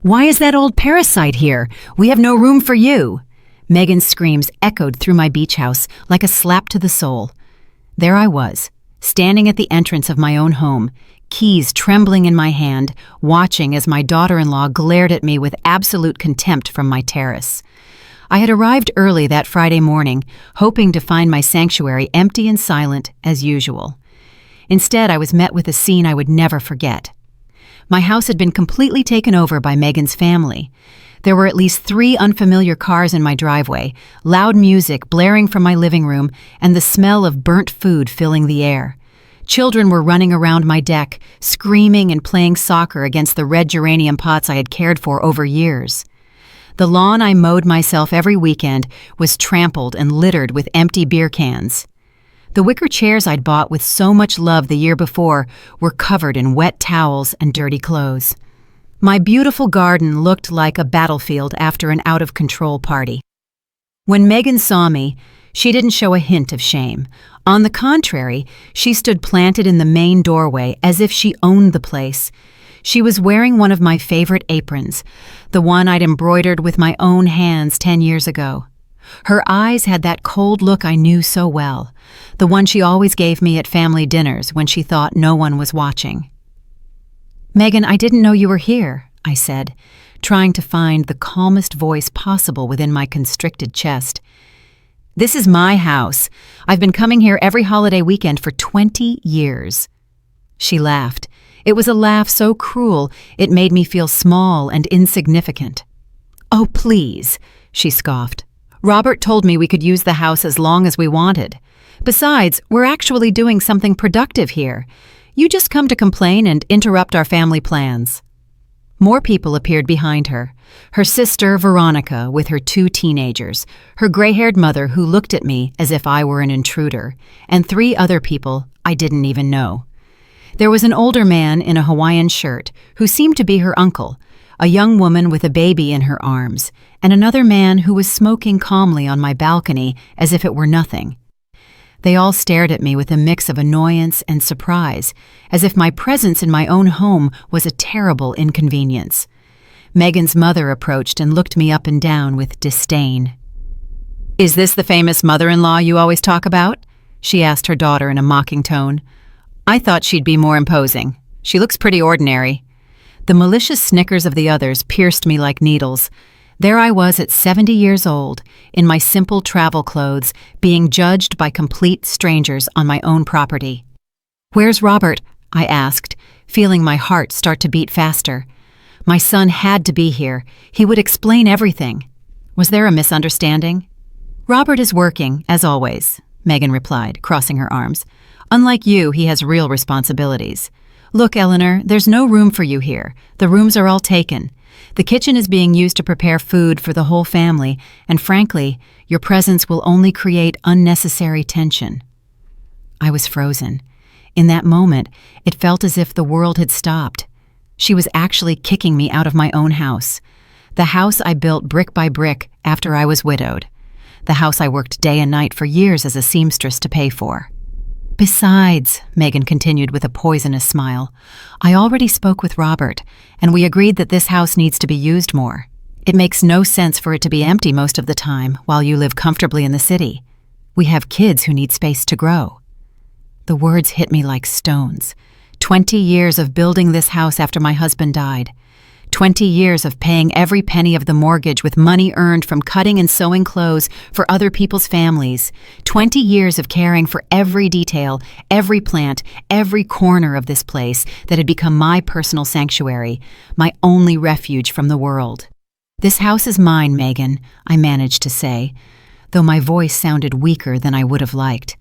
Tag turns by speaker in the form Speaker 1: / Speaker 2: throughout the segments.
Speaker 1: "Why is that old parasite here? We have no room for you." Megan's screams echoed through my beach house like a slap to the soul. There I was, standing at the entrance of my own home, keys trembling in my hand, watching as my daughter-in-law glared at me with absolute contempt from my terrace. I had arrived early that Friday morning, hoping to find my sanctuary empty and silent as usual. Instead, I was met with a scene I would never forget. My house had been completely taken over by Megan's family. There were at least 3 unfamiliar cars in my driveway, loud music blaring from my living room, and the smell of burnt food filling the air. Children were running around my deck, screaming and playing soccer against the red geranium pots I had cared for over years. The lawn I mowed myself every weekend was trampled and littered with empty beer cans. The wicker chairs I'd bought with so much love the year before were covered in wet towels and dirty clothes. My beautiful garden looked like a battlefield after an out-of-control party. When Megan saw me, she didn't show a hint of shame. On the contrary, she stood planted in the main doorway as if she owned the place. She was wearing one of my favorite aprons, the one I'd embroidered with my own hands 10 years ago. Her eyes had that cold look I knew so well, the one she always gave me at family dinners when she thought no one was watching. "Megan, I didn't know you were here," I said, trying to find the calmest voice possible within my constricted chest. "This is my house. I've been coming here every holiday weekend for 20 years. She laughed. It was a laugh so cruel it made me feel small and insignificant. "Oh, please," she scoffed. "Robert told me we could use the house as long as we wanted. Besides, we're actually doing something productive here. You just come to complain and interrupt our family plans." More people appeared behind her. Her sister, Veronica, with her 2 teenagers, her gray-haired mother who looked at me as if I were an intruder, and 3 other people I didn't even know. There was an older man in a Hawaiian shirt who seemed to be her uncle, a young woman with a baby in her arms, and another man who was smoking calmly on my balcony as if it were nothing. They all stared at me with a mix of annoyance and surprise, as if my presence in my own home was a terrible inconvenience. Megan's mother approached and looked me up and down with disdain. "Is this the famous mother-in-law you always talk about?" she asked her daughter in a mocking tone. "I thought she'd be more imposing. She looks pretty ordinary." The malicious snickers of the others pierced me like needles. There I was at 70 years old, in my simple travel clothes, being judged by complete strangers on my own property. "Where's Robert?" I asked, feeling my heart start to beat faster. My son had to be here. He would explain everything. Was there a misunderstanding? "Robert is working, as always," Megan replied, crossing her arms. "Unlike you, he has real responsibilities. Look, Eleanor, there's no room for you here. The rooms are all taken. The kitchen is being used to prepare food for the whole family, and frankly, your presence will only create unnecessary tension." I was frozen. In that moment, it felt as if the world had stopped. She was actually kicking me out of my own house. The house I built brick by brick after I was widowed. The house I worked day and night for years as a seamstress to pay for. "Besides," Megan continued with a poisonous smile, "I already spoke with Robert, and we agreed that this house needs to be used more. It makes no sense for it to be empty most of the time while you live comfortably in the city. We have kids who need space to grow." The words hit me like stones. 20 years of building this house after my husband died. 20 years of paying every penny of the mortgage with money earned from cutting and sewing clothes for other people's families. 20 years of caring for every detail, every plant, every corner of this place that had become my personal sanctuary, my only refuge from the world. "This house is mine, Megan," I managed to say, though my voice sounded weaker than I would have liked.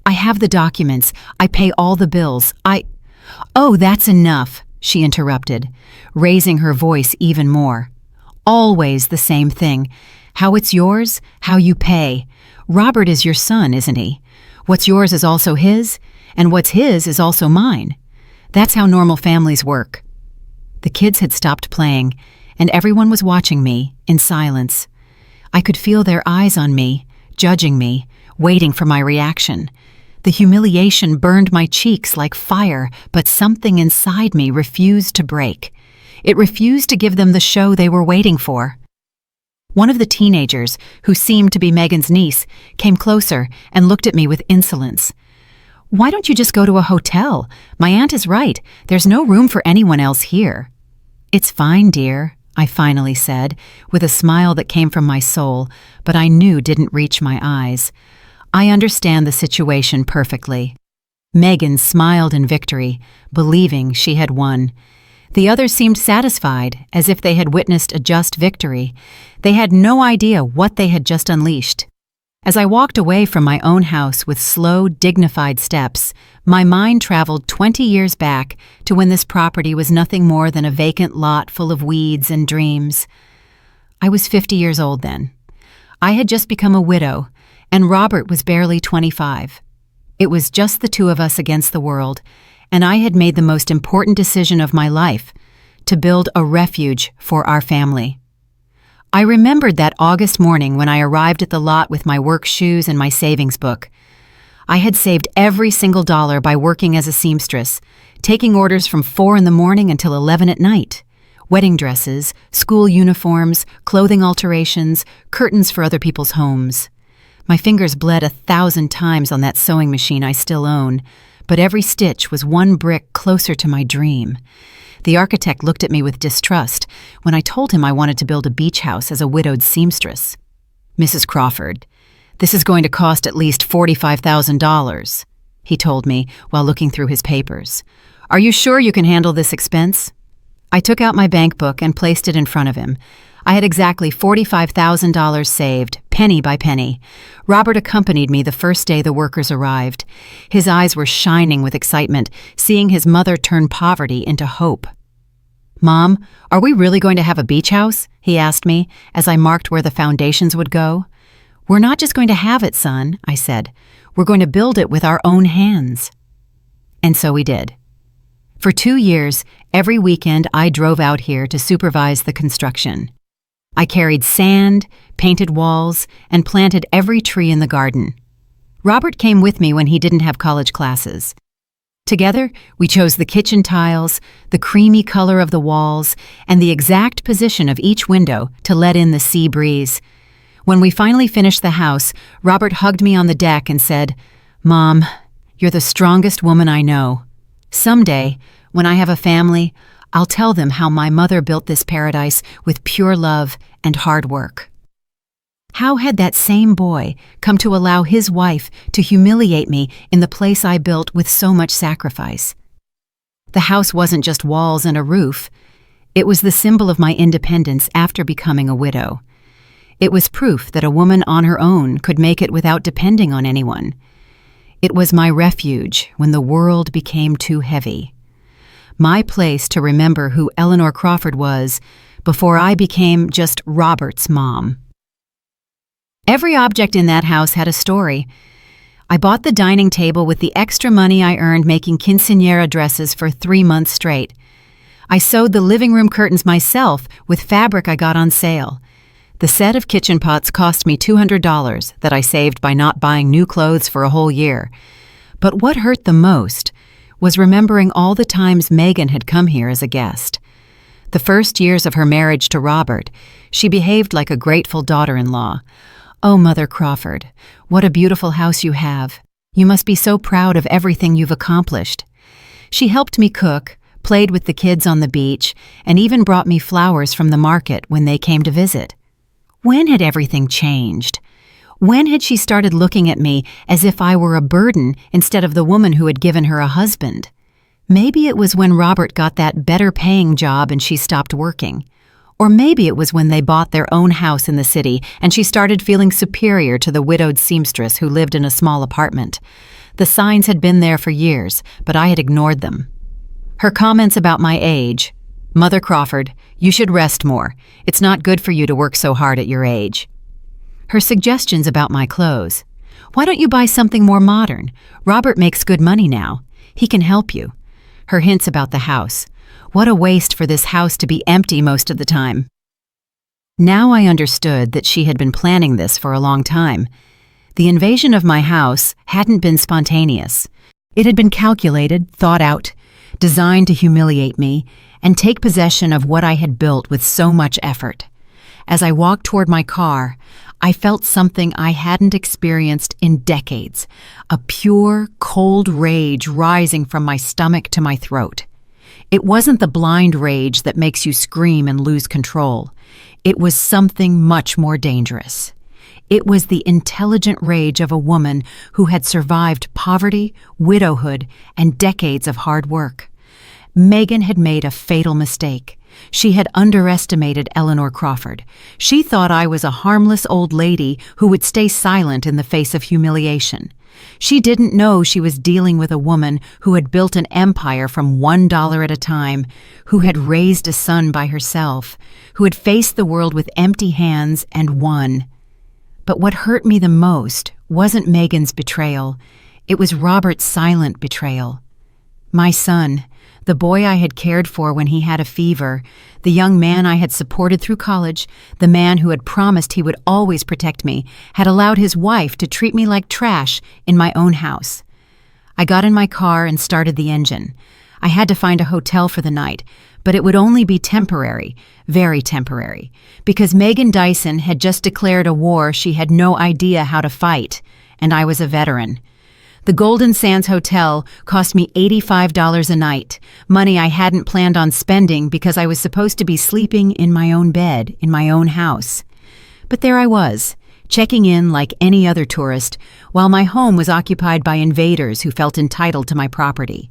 Speaker 1: "I have the documents. I pay all the bills. Oh, that's enough," she interrupted, raising her voice even more. "Always the same thing. How it's yours, how you pay. Robert is your son, isn't he? What's yours is also his, and what's his is also mine. That's how normal families work." The kids had stopped playing, and everyone was watching me in silence. I could feel their eyes on me, judging me, waiting for my reaction. The humiliation burned my cheeks like fire, but something inside me refused to break. It refused to give them the show they were waiting for. One of the teenagers, who seemed to be Megan's niece, came closer and looked at me with insolence. "Why don't you just go to a hotel? My aunt is right. There's no room for anyone else here." "It's fine, dear," I finally said, with a smile that came from my soul, but I knew didn't reach my eyes. "I understand the situation perfectly." Megan smiled in victory, believing she had won. The others seemed satisfied, as if they had witnessed a just victory. They had no idea what they had just unleashed. As I walked away from my own house with slow, dignified steps, my mind traveled 20 years back to when this property was nothing more than a vacant lot full of weeds and dreams. I was 50 years old then. I had just become a widow, and Robert was barely 25. It was just the two of us against the world, and I had made the most important decision of my life, to build a refuge for our family. I remembered that August morning when I arrived at the lot with my work shoes and my savings book. I had saved every single dollar by working as a seamstress, taking orders from 4 in the morning until 11 at night. Wedding dresses, school uniforms, clothing alterations, curtains for other people's homes. My fingers bled 1,000 times on that sewing machine I still own, but every stitch was one brick closer to my dream. The architect looked at me with distrust when I told him I wanted to build a beach house as a widowed seamstress. "Mrs. Crawford, this is going to cost at least $45,000, he told me while looking through his papers. "Are you sure you can handle this expense?" I took out my bank book and placed it in front of him. I had exactly $45,000 saved, penny by penny. Robert accompanied me the first day the workers arrived. His eyes were shining with excitement, seeing his mother turn poverty into hope. "Mom, are we really going to have a beach house?" he asked me as I marked where the foundations would go. "We're not just going to have it, son," I said. "We're going to build it with our own hands." And so we did. For 2 years, every weekend I drove out here to supervise the construction. I carried sand, painted walls, and planted every tree in the garden. Robert came with me when he didn't have college classes. Together, we chose the kitchen tiles, the creamy color of the walls, and the exact position of each window to let in the sea breeze. When we finally finished the house, Robert hugged me on the deck and said, "Mom, you're the strongest woman I know. Someday, when I have a family, I'll tell them how my mother built this paradise with pure love and hard work." How had that same boy come to allow his wife to humiliate me in the place I built with so much sacrifice? The house wasn't just walls and a roof. It was the symbol of my independence after becoming a widow. It was proof that a woman on her own could make it without depending on anyone. It was my refuge when the world became too heavy. My place to remember who Eleanor Crawford was before I became just Robert's mom. Every object in that house had a story. I bought the dining table with the extra money I earned making quinceañera dresses for 3 months straight. I sewed the living room curtains myself with fabric I got on sale. The set of kitchen pots cost me $200 that I saved by not buying new clothes for a whole year. But what hurt the most was remembering all the times Megan had come here as a guest. The first years of her marriage to Robert, she behaved like a grateful daughter-in-law. "Oh, Mother Crawford, what a beautiful house you have. You must be so proud of everything you've accomplished." She helped me cook, played with the kids on the beach, and even brought me flowers from the market when they came to visit. When had everything changed? When had she started looking at me as if I were a burden instead of the woman who had given her a husband? Maybe it was when Robert got that better-paying job and she stopped working. Or maybe it was when they bought their own house in the city and she started feeling superior to the widowed seamstress who lived in a small apartment. The signs had been there for years, but I had ignored them. Her comments about my age, "Mother Crawford, you should rest more. It's not good for you to work so hard at your age." Her suggestions about my clothes, "Why don't you buy something more modern? Robert makes good money now. He can help you." Her hints about the house, "What a waste for this house to be empty most of the time." Now I understood that she had been planning this for a long time. The invasion of my house hadn't been spontaneous. It had been calculated, thought out, designed to humiliate me, and take possession of what I had built with so much effort. As I walked toward my car, I felt something I hadn't experienced in decades, a pure, cold rage rising from my stomach to my throat. It wasn't the blind rage that makes you scream and lose control. It was something much more dangerous. It was the intelligent rage of a woman who had survived poverty, widowhood, and decades of hard work. Megan had made a fatal mistake. She had underestimated Eleanor Crawford. She thought I was a harmless old lady who would stay silent in the face of humiliation. She didn't know she was dealing with a woman who had built an empire from $1 at a time, who had raised a son by herself, who had faced the world with empty hands and won. But what hurt me the most wasn't Megan's betrayal. It was Robert's silent betrayal. My son, the boy I had cared for when he had a fever, the young man I had supported through college, the man who had promised he would always protect me, had allowed his wife to treat me like trash in my own house. I got in my car and started the engine. I had to find a hotel for the night, but it would only be temporary, very temporary, because Megan Dyson had just declared a war she had no idea how to fight, and I was a veteran. The Golden Sands Hotel cost me $85 a night, money I hadn't planned on spending because I was supposed to be sleeping in my own bed, in my own house. But there I was, checking in like any other tourist, while my home was occupied by invaders who felt entitled to my property.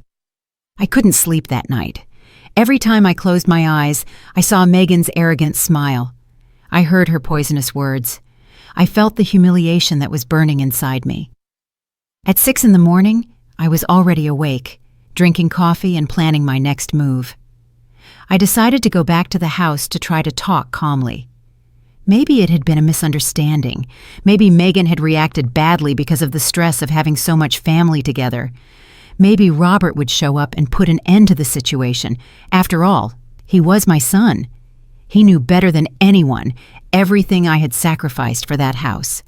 Speaker 1: I couldn't sleep that night. Every time I closed my eyes, I saw Megan's arrogant smile. I heard her poisonous words. I felt the humiliation that was burning inside me. At 6 a.m, I was already awake, drinking coffee and planning my next move. I decided to go back to the house to try to talk calmly. Maybe it had been a misunderstanding. Maybe Megan had reacted badly because of the stress of having so much family together. Maybe Robert would show up and put an end to the situation. After all, he was my son. He knew better than anyone everything I had sacrificed for that house.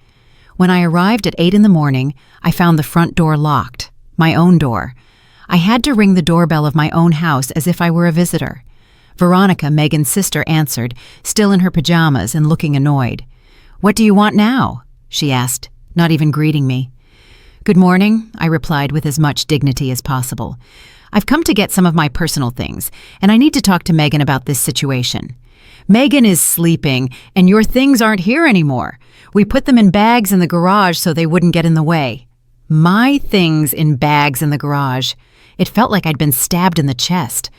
Speaker 1: When I arrived at 8 a.m, I found the front door locked, my own door. I had to ring the doorbell of my own house as if I were a visitor. Veronica, Megan's sister, answered, still in her pajamas and looking annoyed. "What do you want now?" she asked, not even greeting me. "Good morning," I replied with as much dignity as possible. "I've come to get some of my personal things, and I need to talk to Megan about this situation." "Megan is sleeping, and your things aren't here anymore. We put them in bags in the garage so they wouldn't get in the way." My things in bags in the garage. It felt like I'd been stabbed in the chest.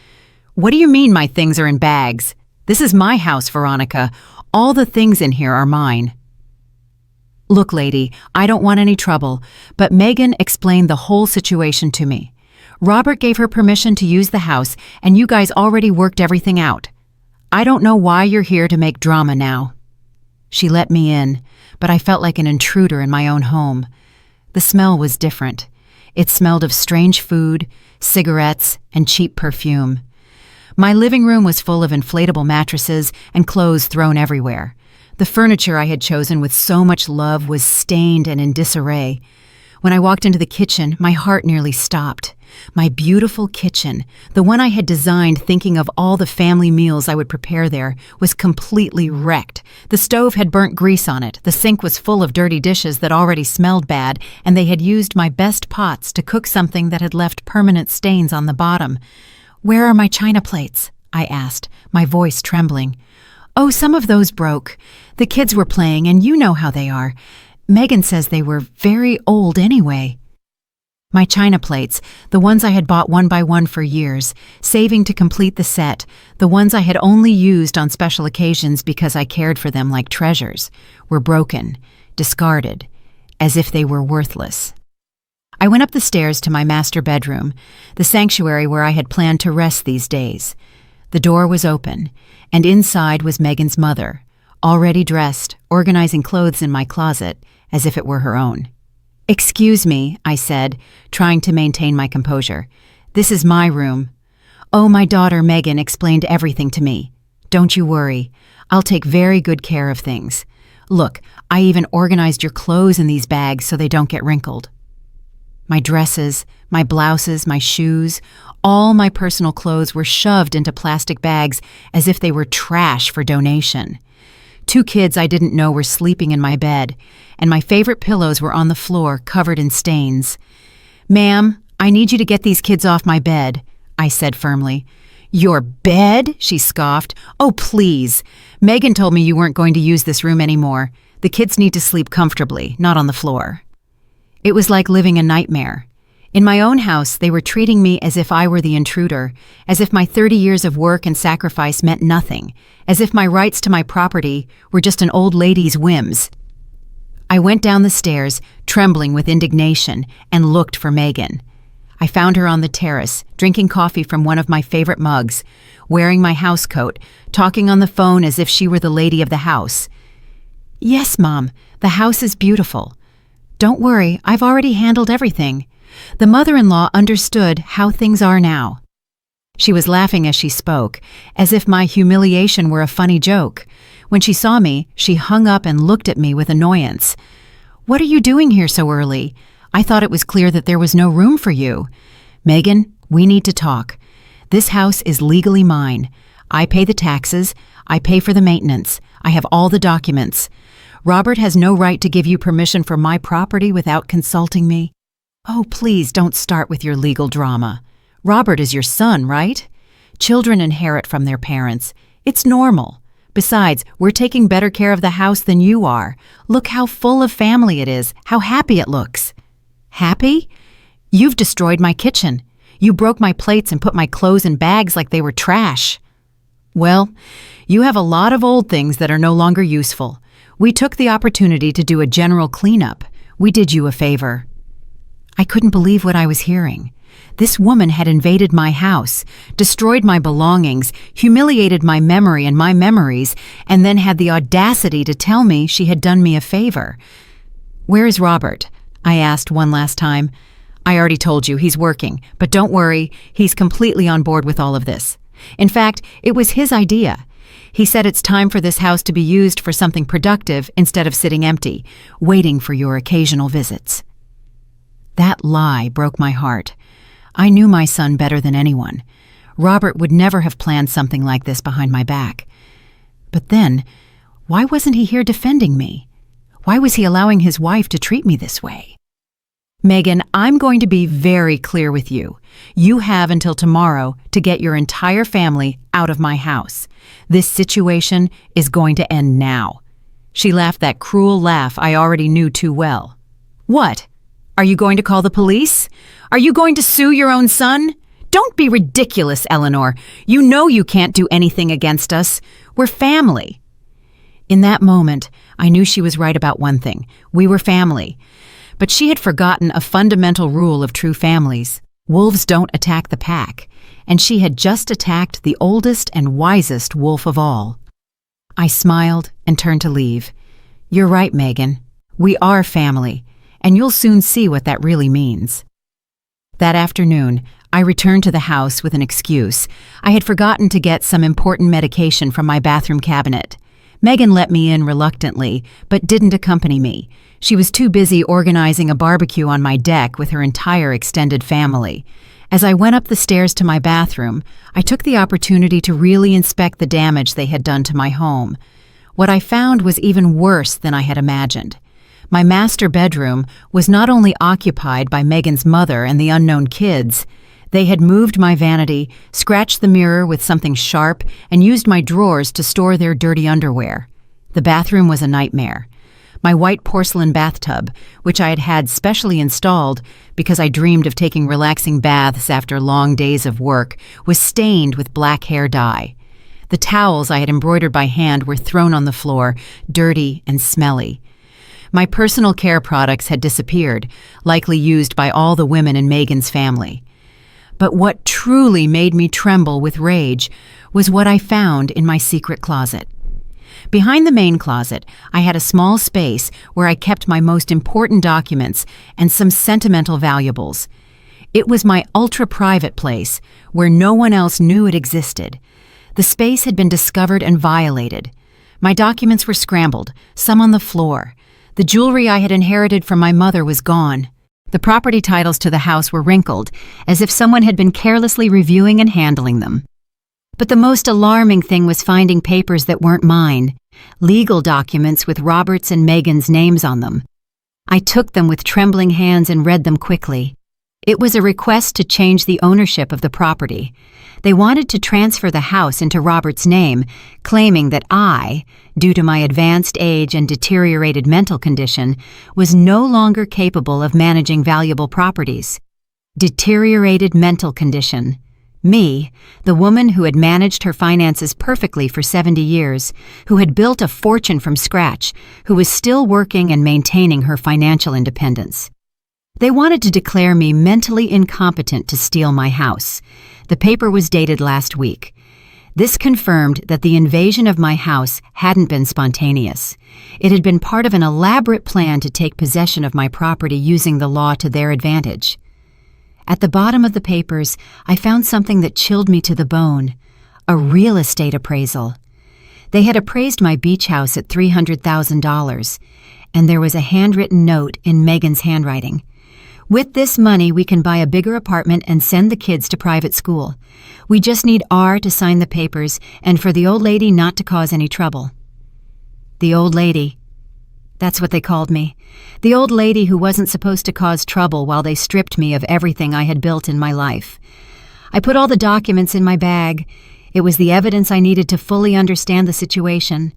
Speaker 1: "What do you mean my things are in bags? This is my house, Veronica. All the things in here are mine." "Look, lady, I don't want any trouble, but Megan explained the whole situation to me. Robert gave her permission to use the house, and you guys already worked everything out. I don't know why you're here to make drama now." She let me in, but I felt like an intruder in my own home. The smell was different. It smelled of strange food, cigarettes, and cheap perfume. My living room was full of inflatable mattresses and clothes thrown everywhere. The furniture I had chosen with so much love was stained and in disarray. When I walked into the kitchen, my heart nearly stopped. My beautiful kitchen, the one I had designed thinking of all the family meals I would prepare there, was completely wrecked. The stove had burnt grease on it, the sink was full of dirty dishes that already smelled bad, and they had used my best pots to cook something that had left permanent stains on the bottom. "Where are my china plates?" I asked, my voice trembling. "Oh, some of those broke. The kids were playing, and you know how they are. Megan says they were very old anyway." My china plates, the ones I had bought one by one for years, saving to complete the set, the ones I had only used on special occasions because I cared for them like treasures, were broken, discarded, as if they were worthless. I went up the stairs to my master bedroom, the sanctuary where I had planned to rest these days. The door was open, and inside was Megan's mother, already dressed, organizing clothes in my closet, as if it were her own. "Excuse me," I said, trying to maintain my composure. "This is my room." "Oh, my daughter Megan explained everything to me. Don't you worry. I'll take very good care of things. Look, I even organized your clothes in these bags so they don't get wrinkled." My dresses, my blouses, my shoes, all my personal clothes were shoved into plastic bags as if they were trash for donation. 2 kids I didn't know were sleeping in my bed, and my favorite pillows were on the floor covered in stains. "Ma'am, I need you to get these kids off my bed," I said firmly. "Your bed?" she scoffed. "Oh, please. Megan told me you weren't going to use this room anymore. The kids need to sleep comfortably, not on the floor." It was like living a nightmare. In my own house, they were treating me as if I were the intruder, as if my 30 years of work and sacrifice meant nothing, as if my rights to my property were just an old lady's whims. I went down the stairs, trembling with indignation, and looked for Megan. I found her on the terrace, drinking coffee from one of my favorite mugs, wearing my housecoat, talking on the phone as if she were the lady of the house. "Yes, Mom, the house is beautiful. Don't worry, I've already handled everything." The mother-in-law understood how things are now. She was laughing as she spoke, as if my humiliation were a funny joke. When she saw me, she hung up and looked at me with annoyance. "What are you doing here so early? I thought it was clear that there was no room for you." "Megan, we need to talk. This house is legally mine. I pay the taxes. I pay for the maintenance. I have all the documents. Robert has no right to give you permission for my property without consulting me." "Oh, please don't start with your legal drama. Robert is your son, right? Children inherit from their parents. It's normal. Besides, we're taking better care of the house than you are. Look how full of family it is, how happy it looks." "Happy? You've destroyed my kitchen. You broke my plates and put my clothes in bags like they were trash." "Well, you have a lot of old things that are no longer useful. We took the opportunity to do a general cleanup. We did you a favor." I couldn't believe what I was hearing. This woman had invaded my house, destroyed my belongings, humiliated my memory and my memories, and then had the audacity to tell me she had done me a favor. "Where is Robert?" I asked one last time. "I already told you, he's working, but don't worry, he's completely on board with all of this. In fact, it was his idea. He said it's time for this house to be used for something productive instead of sitting empty, waiting for your occasional visits." That lie broke my heart. I knew my son better than anyone. Robert would never have planned something like this behind my back. But then, why wasn't he here defending me? Why was he allowing his wife to treat me this way? "Megan, I'm going to be very clear with you. You have until tomorrow to get your entire family out of my house. This situation is going to end now." She laughed that cruel laugh I already knew too well. "What? Are you going to call the police? Are you going to sue your own son? Don't be ridiculous, Eleanor. You know you can't do anything against us. We're family." In that moment, I knew she was right about one thing. We were family. But she had forgotten a fundamental rule of true families. Wolves don't attack the pack. And she had just attacked the oldest and wisest wolf of all. I smiled and turned to leave. "You're right, Megan. We are family. And you'll soon see what that really means." That afternoon, I returned to the house with an excuse. I had forgotten to get some important medication from my bathroom cabinet. Megan let me in reluctantly, but didn't accompany me. She was too busy organizing a barbecue on my deck with her entire extended family. As I went up the stairs to my bathroom, I took the opportunity to really inspect the damage they had done to my home. What I found was even worse than I had imagined. My master bedroom was not only occupied by Megan's mother and the unknown kids, they had moved my vanity, scratched the mirror with something sharp, and used my drawers to store their dirty underwear. The bathroom was a nightmare. My white porcelain bathtub, which I had had specially installed because I dreamed of taking relaxing baths after long days of work, was stained with black hair dye. The towels I had embroidered by hand were thrown on the floor, dirty and smelly. My personal care products had disappeared, likely used by all the women in Megan's family. But what truly made me tremble with rage was what I found in my secret closet. Behind the main closet, I had a small space where I kept my most important documents and some sentimental valuables. It was my ultra-private place, where no one else knew it existed. The space had been discovered and violated. My documents were scrambled, some on the floor. The jewelry I had inherited from my mother was gone. The property titles to the house were wrinkled, as if someone had been carelessly reviewing and handling them. But the most alarming thing was finding papers that weren't mine, legal documents with Robert's and Megan's names on them. I took them with trembling hands and read them quickly. It was a request to change the ownership of the property. They wanted to transfer the house into Robert's name, claiming that I, due to my advanced age and deteriorated mental condition, was no longer capable of managing valuable properties. Deteriorated mental condition. Me, the woman who had managed her finances perfectly for 70 years, who had built a fortune from scratch, who was still working and maintaining her financial independence. They wanted to declare me mentally incompetent to steal my house. The paper was dated last week. This confirmed that the invasion of my house hadn't been spontaneous. It had been part of an elaborate plan to take possession of my property using the law to their advantage. At the bottom of the papers, I found something that chilled me to the bone: a real estate appraisal. They had appraised my beach house at $300,000, and there was a handwritten note in Megan's handwriting. With this money, we can buy a bigger apartment and send the kids to private school. We just need R to sign the papers and for the old lady not to cause any trouble. The old lady. That's what they called me. The old lady who wasn't supposed to cause trouble while they stripped me of everything I had built in my life. I put all the documents in my bag. It was the evidence I needed to fully understand the situation.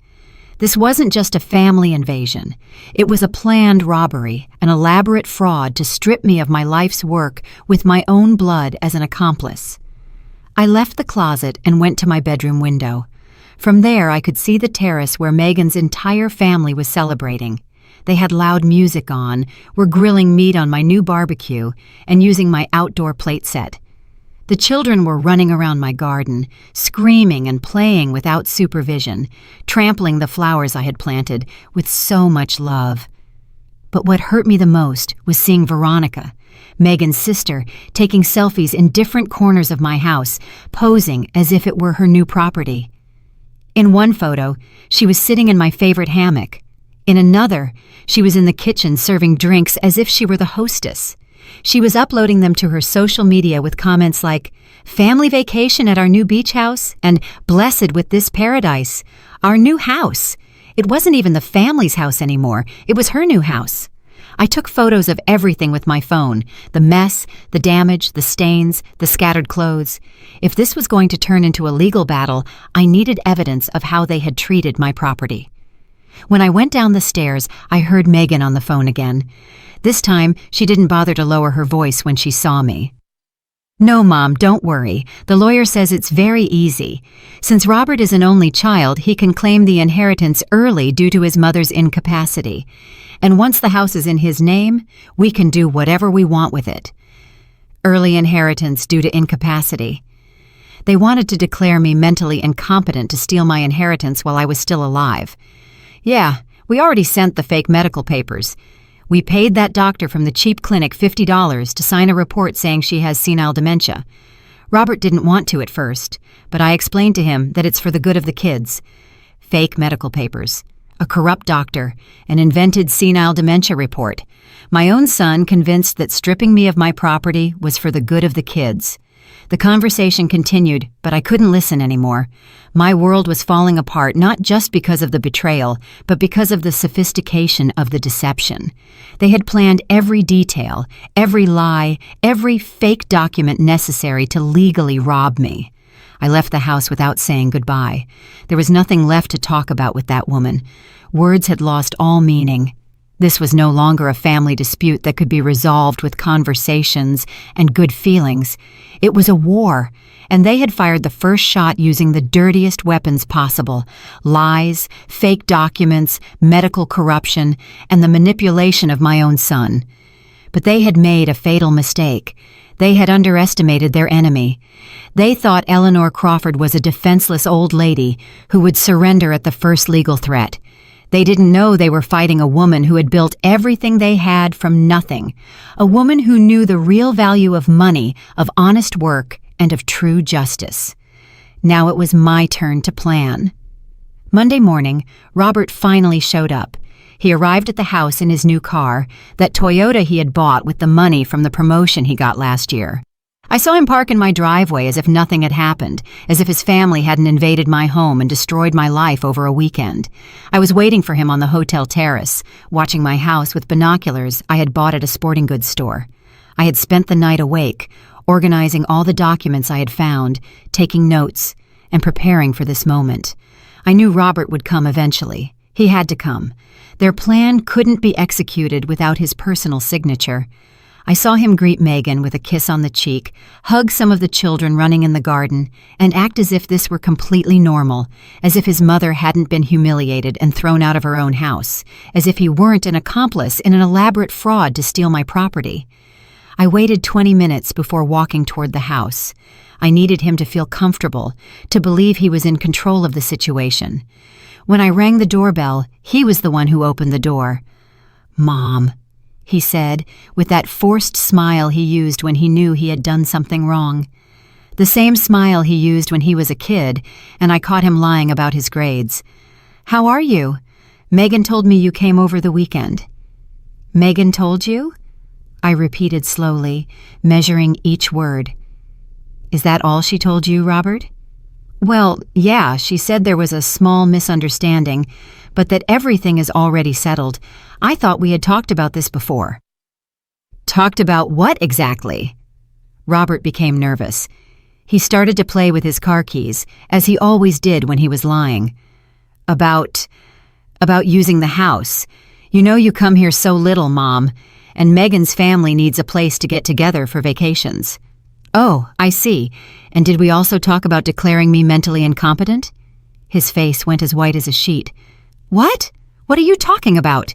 Speaker 1: This wasn't just a family invasion. It was a planned robbery, an elaborate fraud to strip me of my life's work with my own blood as an accomplice. I left the closet and went to my bedroom window. From there, I could see the terrace where Megan's entire family was celebrating. They had loud music on, were grilling meat on my new barbecue, and using my outdoor plate set. The children were running around my garden, screaming and playing without supervision, trampling the flowers I had planted with so much love. But what hurt me the most was seeing Veronica, Megan's sister, taking selfies in different corners of my house, posing as if it were her new property. In one photo, she was sitting in my favorite hammock. In another, she was in the kitchen serving drinks as if she were the hostess. She was uploading them to her social media with comments like, "Family vacation at our new beach house," and "Blessed with this paradise." Our new house. It wasn't even the family's house anymore. It was her new house. I took photos of everything with my phone: the mess, the damage, the stains, the scattered clothes. If this was going to turn into a legal battle, I needed evidence of how they had treated my property. When I went down the stairs, I heard Megan on the phone again. This time, she didn't bother to lower her voice when she saw me. "No, Mom, don't worry. The lawyer says it's very easy. Since Robert is an only child, he can claim the inheritance early due to his mother's incapacity. And once the house is in his name, we can do whatever we want with it." Early inheritance due to incapacity. They wanted to declare me mentally incompetent to steal my inheritance while I was still alive. Yeah, we already sent the fake medical papers. We paid that doctor from the cheap clinic $50 to sign a report saying she has senile dementia. Robert didn't want to at first, but I explained to him that it's for the good of the kids. Fake medical papers, a corrupt doctor, an invented senile dementia report. My own son convinced that stripping me of my property was for the good of the kids. The conversation continued, but I couldn't listen anymore. My world was falling apart not just because of the betrayal, but because of the sophistication of the deception. They had planned every detail, every lie, every fake document necessary to legally rob me. I left the house without saying goodbye. There was nothing left to talk about with that woman. Words had lost all meaning. This was no longer a family dispute that could be resolved with conversations and good feelings. It was a war, and they had fired the first shot using the dirtiest weapons possible: lies, fake documents, medical corruption, and the manipulation of my own son. But they had made a fatal mistake. They had underestimated their enemy. They thought Eleanor Crawford was a defenseless old lady who would surrender at the first legal threat. They didn't know they were fighting a woman who had built everything they had from nothing, a woman who knew the real value of money, of honest work, and of true justice. Now it was my turn to plan. Monday morning, Robert finally showed up. He arrived at the house in his new car, that Toyota he had bought with the money from the promotion he got last year. I saw him park in my driveway as if nothing had happened, as if his family hadn't invaded my home and destroyed my life over a weekend. I was waiting for him on the hotel terrace, watching my house with binoculars I had bought at a sporting goods store. I had spent the night awake, organizing all the documents I had found, taking notes, and preparing for this moment. I knew Robert would come eventually. He had to come. Their plan couldn't be executed without his personal signature. I saw him greet Megan with a kiss on the cheek, hug some of the children running in the garden, and act as if this were completely normal, as if his mother hadn't been humiliated and thrown out of her own house, as if he weren't an accomplice in an elaborate fraud to steal my property. I waited 20 minutes before walking toward the house. I needed him to feel comfortable, to believe he was in control of the situation. When I rang the doorbell, he was the one who opened the door. "Mom," he said, with that forced smile he used when he knew he had done something wrong. The same smile he used when he was a kid, and I caught him lying about his grades. "How are you? Megan told me you came over the weekend." "Megan told you?" I repeated slowly, measuring each word. "Is that all she told you, Robert?" "Well, yeah, she said there was a small misunderstanding, but that everything is already settled. I thought we had talked about this before." "Talked about what exactly?" Robert became nervous. He started to play with his car keys, as he always did when he was lying. About using the house. You know you come here so little, Mom, and Megan's family needs a place to get together for vacations." "Oh, I see. And did we also talk about declaring me mentally incompetent?" His face went as white as a sheet. "What? What are you talking about?"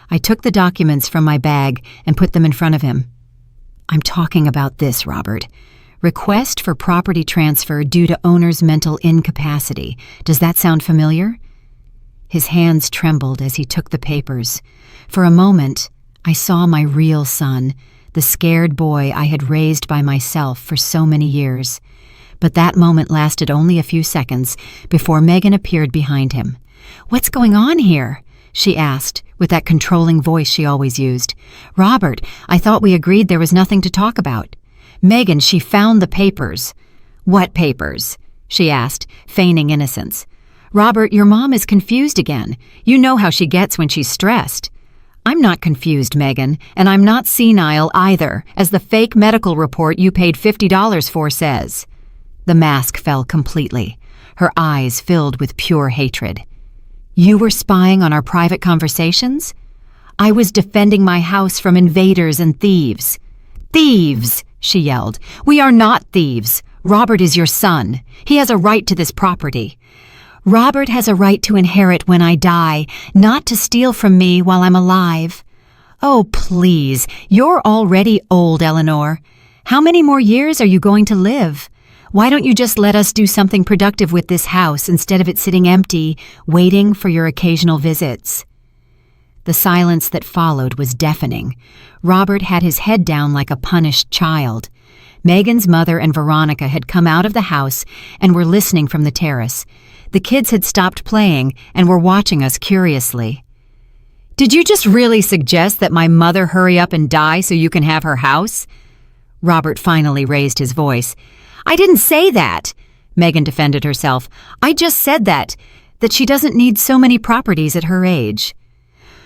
Speaker 1: I took the documents from my bag and put them in front of him. "I'm talking about this, Robert. Request for property transfer due to owner's mental incapacity. Does that sound familiar?" His hands trembled as he took the papers. For a moment, I saw my real son, the scared boy I had raised by myself for so many years. But that moment lasted only a few seconds before Megan appeared behind him. "What's going on here?" she asked, with that controlling voice she always used. "Robert, I thought we agreed there was nothing to talk about." "Megan, she found the papers." "What papers?" she asked, feigning innocence. "Robert, your mom is confused again. You know how she gets when she's stressed." "I'm not confused, Megan, and I'm not senile either, as the fake medical report you paid $50 for says." The mask fell completely. Her eyes filled with pure hatred. "You were spying on our private conversations?" "I was defending my house from invaders and thieves." "Thieves!" she yelled. "We are not thieves. Robert is your son. He has a right to this property." "Robert has a right to inherit when I die, not to steal from me while I'm alive." "Oh, please, you're already old, Eleanor. How many more years are you going to live? Why don't you just let us do something productive with this house instead of it sitting empty, waiting for your occasional visits?" The silence that followed was deafening. Robert had his head down like a punished child. Megan's mother and Veronica had come out of the house and were listening from the terrace. The kids had stopped playing and were watching us curiously. "Did you just really suggest that my mother hurry up and die so you can have her house?" Robert finally raised his voice. "I didn't say that," Megan defended herself. "I just said that she doesn't need so many properties at her age."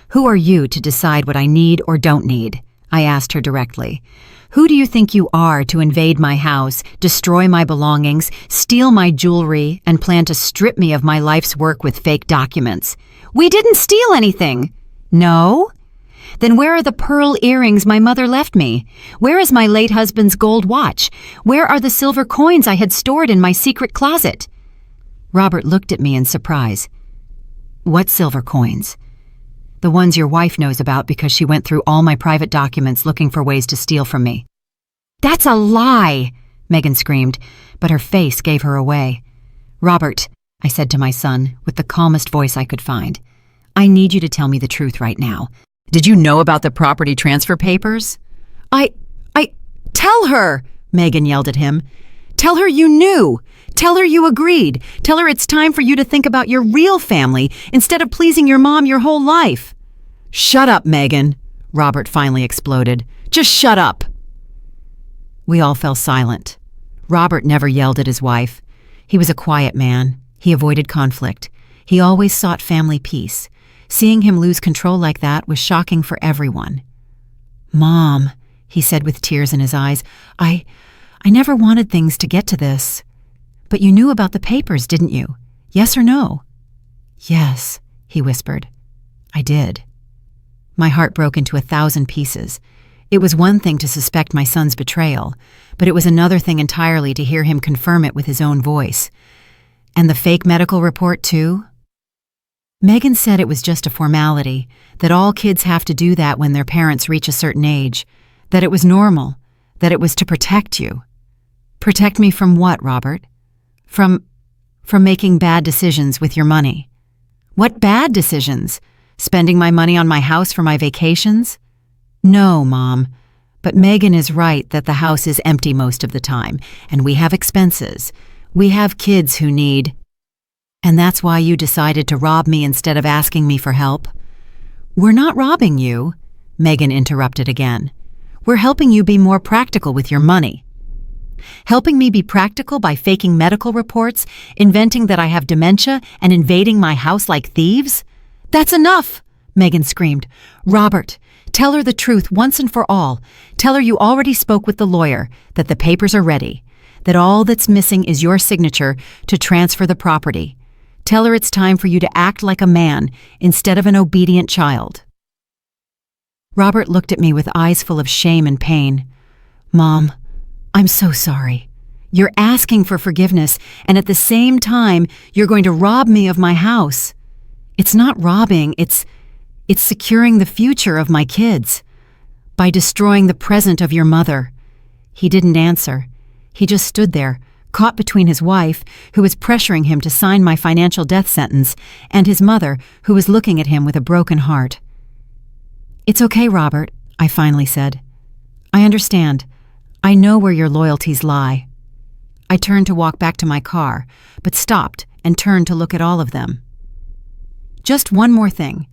Speaker 1: "Who are you to decide what I need or don't need?" I asked her directly. "Who do you think you are to invade my house, destroy my belongings, steal my jewelry, and plan to strip me of my life's work with fake documents?" "We didn't steal anything." "No? Then where are the pearl earrings my mother left me? Where is my late husband's gold watch? Where are the silver coins I had stored in my secret closet?" Robert looked at me in surprise. "What silver coins?" "The ones your wife knows about because she went through all my private documents looking for ways to steal from me." "That's a lie!" Megan screamed, but her face gave her away. "Robert," I said to my son, with the calmest voice I could find, "I need you to tell me the truth right now. Did you know about the property transfer papers?" I tell her!" Megan yelled at him. "Tell her you knew! Tell her you agreed! Tell her it's time for you to think about your real family instead of pleasing your mom your whole life!" "Shut up, Megan," Robert finally exploded. "Just shut up." We all fell silent. Robert never yelled at his wife. He was a quiet man. He avoided conflict. He always sought family peace. Seeing him lose control like that was shocking for everyone. "Mom," he said with tears in his eyes, I never wanted things to get to this. But you knew about the papers, didn't you? Yes or no?" "Yes," he whispered. "I did." My heart broke into 1,000 pieces. It was one thing to suspect my son's betrayal, but it was another thing entirely to hear him confirm it with his own voice. And the fake medical report, too? Megan said it was just a formality, that all kids have to do that when their parents reach a certain age, that it was normal, that it was to protect you. Protect me from what, Robert? From making bad decisions with your money. What bad decisions? Spending my money on my house for my vacations? No, Mom. But Megan is right that the house is empty most of the time, and we have expenses. We have kids who need... And that's why you decided to rob me instead of asking me for help? We're not robbing you, Megan interrupted again. We're helping you be more practical with your money. Helping me be practical by faking medical reports, inventing that I have dementia, and invading my house like thieves? That's enough, Megan screamed. Robert, tell her the truth once and for all. Tell her you already spoke with the lawyer, that the papers are ready, that all that's missing is your signature to transfer the property. Tell her it's time for you to act like a man instead of an obedient child. Robert looked at me with eyes full of shame and pain. Mom, I'm so sorry. You're asking for forgiveness, and at the same time, you're going to rob me of my house. It's not robbing, it's securing the future of my kids. By destroying the present of your mother. He didn't answer. He just stood there, caught between his wife, who was pressuring him to sign my financial death sentence, and his mother, who was looking at him with a broken heart. It's okay, Robert, I finally said. I understand. I know where your loyalties lie. I turned to walk back to my car, but stopped and turned to look at all of them. Just one more thing.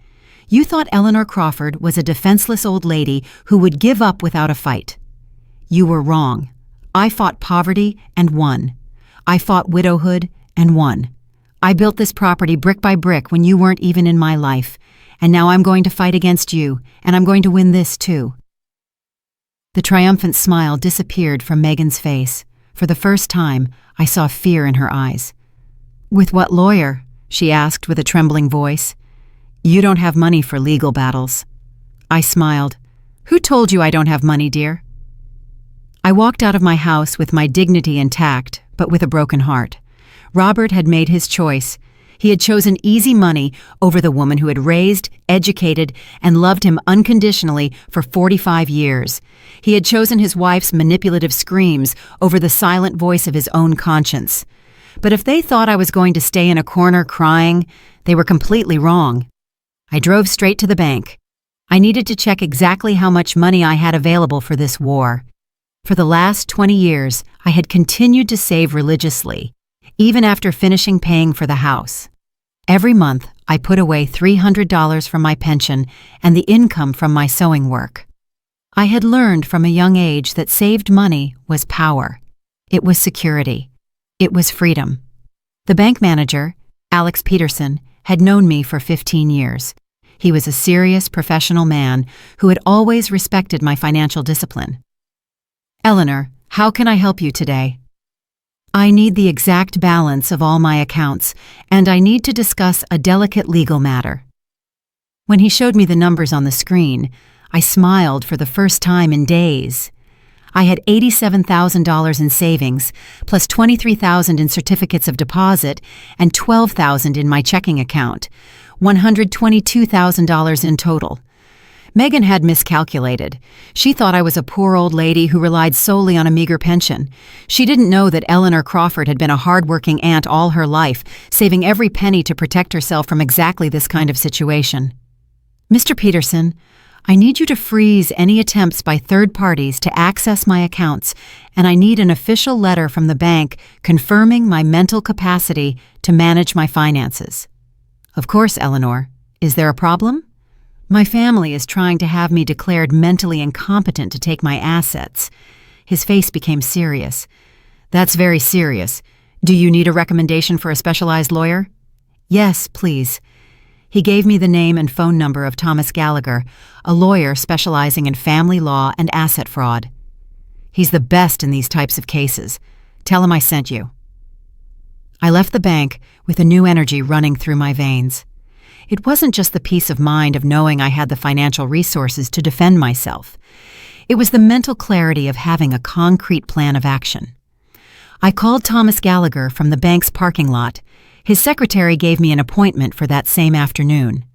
Speaker 1: You thought Eleanor Crawford was a defenseless old lady who would give up without a fight. You were wrong. I fought poverty and won. I fought widowhood and won. I built this property brick by brick when you weren't even in my life, and now I'm going to fight against you, and I'm going to win this too. The triumphant smile disappeared from Megan's face. For the first time, I saw fear in her eyes. With what lawyer? She asked with a trembling voice. You don't have money for legal battles. I smiled. Who told you I don't have money, dear? I walked out of my house with my dignity intact, but with a broken heart. Robert had made his choice. He had chosen easy money over the woman who had raised, educated, and loved him unconditionally for 45 years. He had chosen his wife's manipulative screams over the silent voice of his own conscience. But if they thought I was going to stay in a corner crying, they were completely wrong. I drove straight to the bank. I needed to check exactly how much money I had available for this war. For the last 20 years, I had continued to save religiously, even after finishing paying for the house. Every month, I put away $300 from my pension and the income from my sewing work. I had learned from a young age that saved money was power. It was security. It was freedom. The bank manager, Alex Peterson, had known me for 15 years. He was a serious professional man who had always respected my financial discipline. Eleanor, how can I help you today? I need the exact balance of all my accounts, and I need to discuss a delicate legal matter. When he showed me the numbers on the screen, I smiled for the first time in days. I had $87,000 in savings, plus $23,000 in certificates of deposit, and $12,000 in my checking account, $122,000 in total. Megan had miscalculated. She thought I was a poor old lady who relied solely on a meager pension. She didn't know that Eleanor Crawford had been a hard-working aunt all her life, saving every penny to protect herself from exactly this kind of situation. Mr. Peterson, I need you to freeze any attempts by third parties to access my accounts, and I need an official letter from the bank confirming my mental capacity to manage my finances. Of course, Eleanor. Is there a problem? My family is trying to have me declared mentally incompetent to take my assets. His face became serious. That's very serious. Do you need a recommendation for a specialized lawyer? Yes, please. He gave me the name and phone number of Thomas Gallagher, a lawyer specializing in family law and asset fraud. He's the best in these types of cases. Tell him I sent you. I left the bank with a new energy running through my veins. It wasn't just the peace of mind of knowing I had the financial resources to defend myself. It was the mental clarity of having a concrete plan of action. I called Thomas Gallagher from the bank's parking lot. His secretary gave me an appointment for that same afternoon.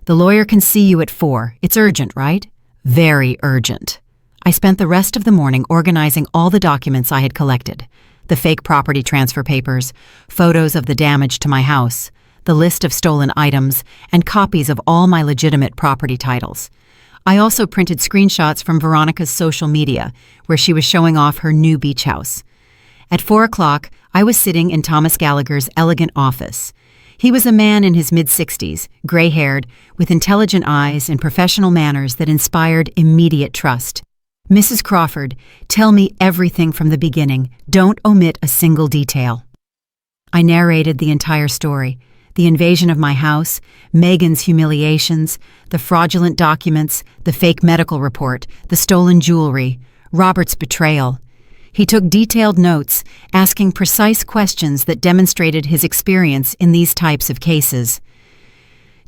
Speaker 1: The lawyer can see you at 4. It's urgent, right? Very urgent. I spent the rest of the morning organizing all the documents I had collected. The fake property transfer papers, photos of the damage to my house, the list of stolen items, and copies of all my legitimate property titles. I also printed screenshots from Veronica's social media, where she was showing off her new beach house. At 4 o'clock, I was sitting in Thomas Gallagher's elegant office. He was a man in his mid-60s, gray-haired, with intelligent eyes and professional manners that inspired immediate trust. Mrs. Crawford, tell me everything from the beginning. Don't omit a single detail. I narrated the entire story. The invasion of my house, Megan's humiliations, the fraudulent documents, the fake medical report, the stolen jewelry, Robert's betrayal. He took detailed notes, asking precise questions that demonstrated his experience in these types of cases.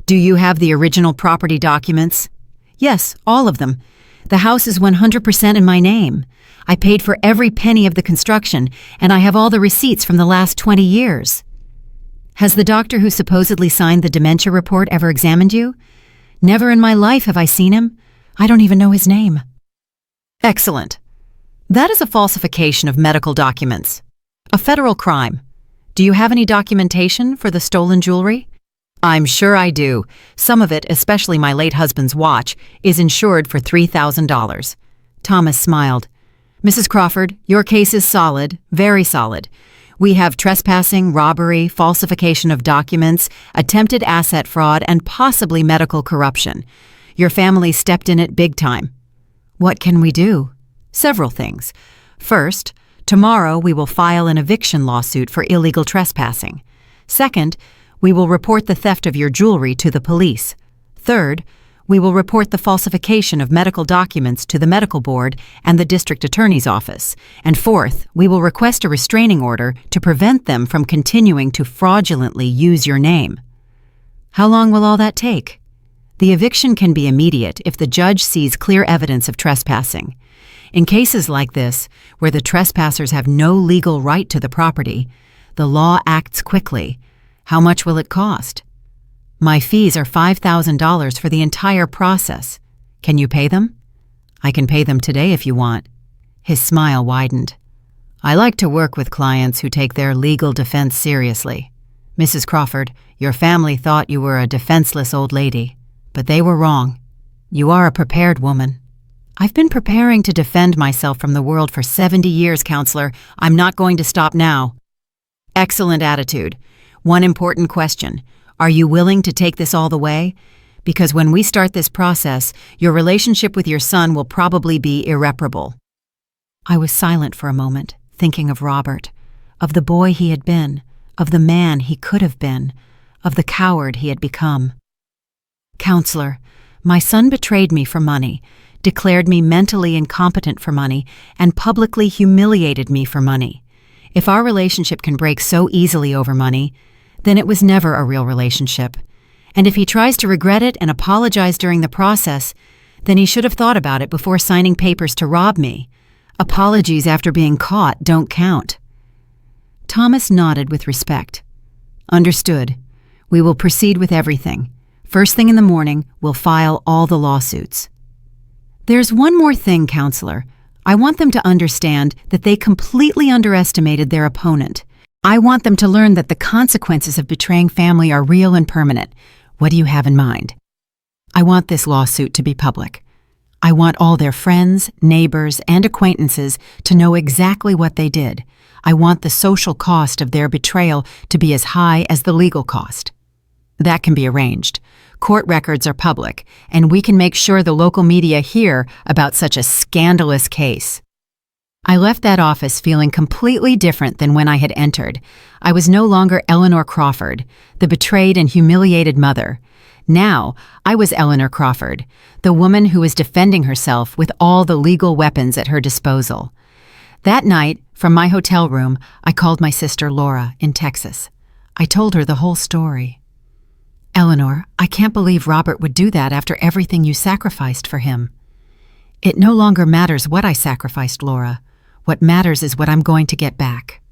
Speaker 1: Do you have the original property documents? Yes, all of them. The house is 100% in my name. I paid for every penny of the construction, and I have all the receipts from the last 20 years. Has the doctor who supposedly signed the dementia report ever examined you? Never in my life have I seen him. I don't even know his name. Excellent. That is a falsification of medical documents. A federal crime. Do you have any documentation for the stolen jewelry? I'm sure I do. Some of it, especially my late husband's watch, is insured for $3,000. Thomas smiled. Mrs. Crawford, your case is solid, very solid. We have trespassing, robbery, falsification of documents, attempted asset fraud, and possibly medical corruption. Your family stepped in it big time. What can we do? Several things. First, tomorrow we will file an eviction lawsuit for illegal trespassing. Second, we will report the theft of your jewelry to the police. Third, we will report the falsification of medical documents to the medical board and the district attorney's office. And fourth, we will request a restraining order to prevent them from continuing to fraudulently use your name. How long will all that take? The eviction can be immediate if the judge sees clear evidence of trespassing. In cases like this, where the trespassers have no legal right to the property, the law acts quickly. How much will it cost? My fees are $5,000 for the entire process. Can you pay them? I can pay them today if you want. His smile widened. I like to work with clients who take their legal defense seriously. Mrs. Crawford, your family thought you were a defenseless old lady, but they were wrong. You are a prepared woman. I've been preparing to defend myself from the world for 70 years, counselor. I'm not going to stop now. Excellent attitude. One important question. Are you willing to take this all the way? Because when we start this process, your relationship with your son will probably be irreparable. I was silent for a moment, thinking of Robert, of the boy he had been, of the man he could have been, of the coward he had become. Counselor, my son betrayed me for money, declared me mentally incompetent for money, and publicly humiliated me for money. If our relationship can break so easily over money, then it was never a real relationship. And if he tries to regret it and apologize during the process, then he should have thought about it before signing papers to rob me. Apologies after being caught don't count. Thomas nodded with respect. Understood. We will proceed with everything. First thing in the morning, we'll file all the lawsuits. There's one more thing, counselor. I want them to understand that they completely underestimated their opponent. I want them to learn that the consequences of betraying family are real and permanent. What do you have in mind? I want this lawsuit to be public. I want all their friends, neighbors, and acquaintances to know exactly what they did. I want the social cost of their betrayal to be as high as the legal cost. That can be arranged. Court records are public, and we can make sure the local media hear about such a scandalous case." I left that office feeling completely different than when I had entered. I was no longer Eleanor Crawford, the betrayed and humiliated mother. Now, I was Eleanor Crawford, the woman who was defending herself with all the legal weapons at her disposal. That night, from my hotel room, I called my sister Laura in Texas. I told her the whole story. "Eleanor, I can't believe Robert would do that after everything you sacrificed for him." "It no longer matters what I sacrificed, Laura. What matters is what I'm going to get back."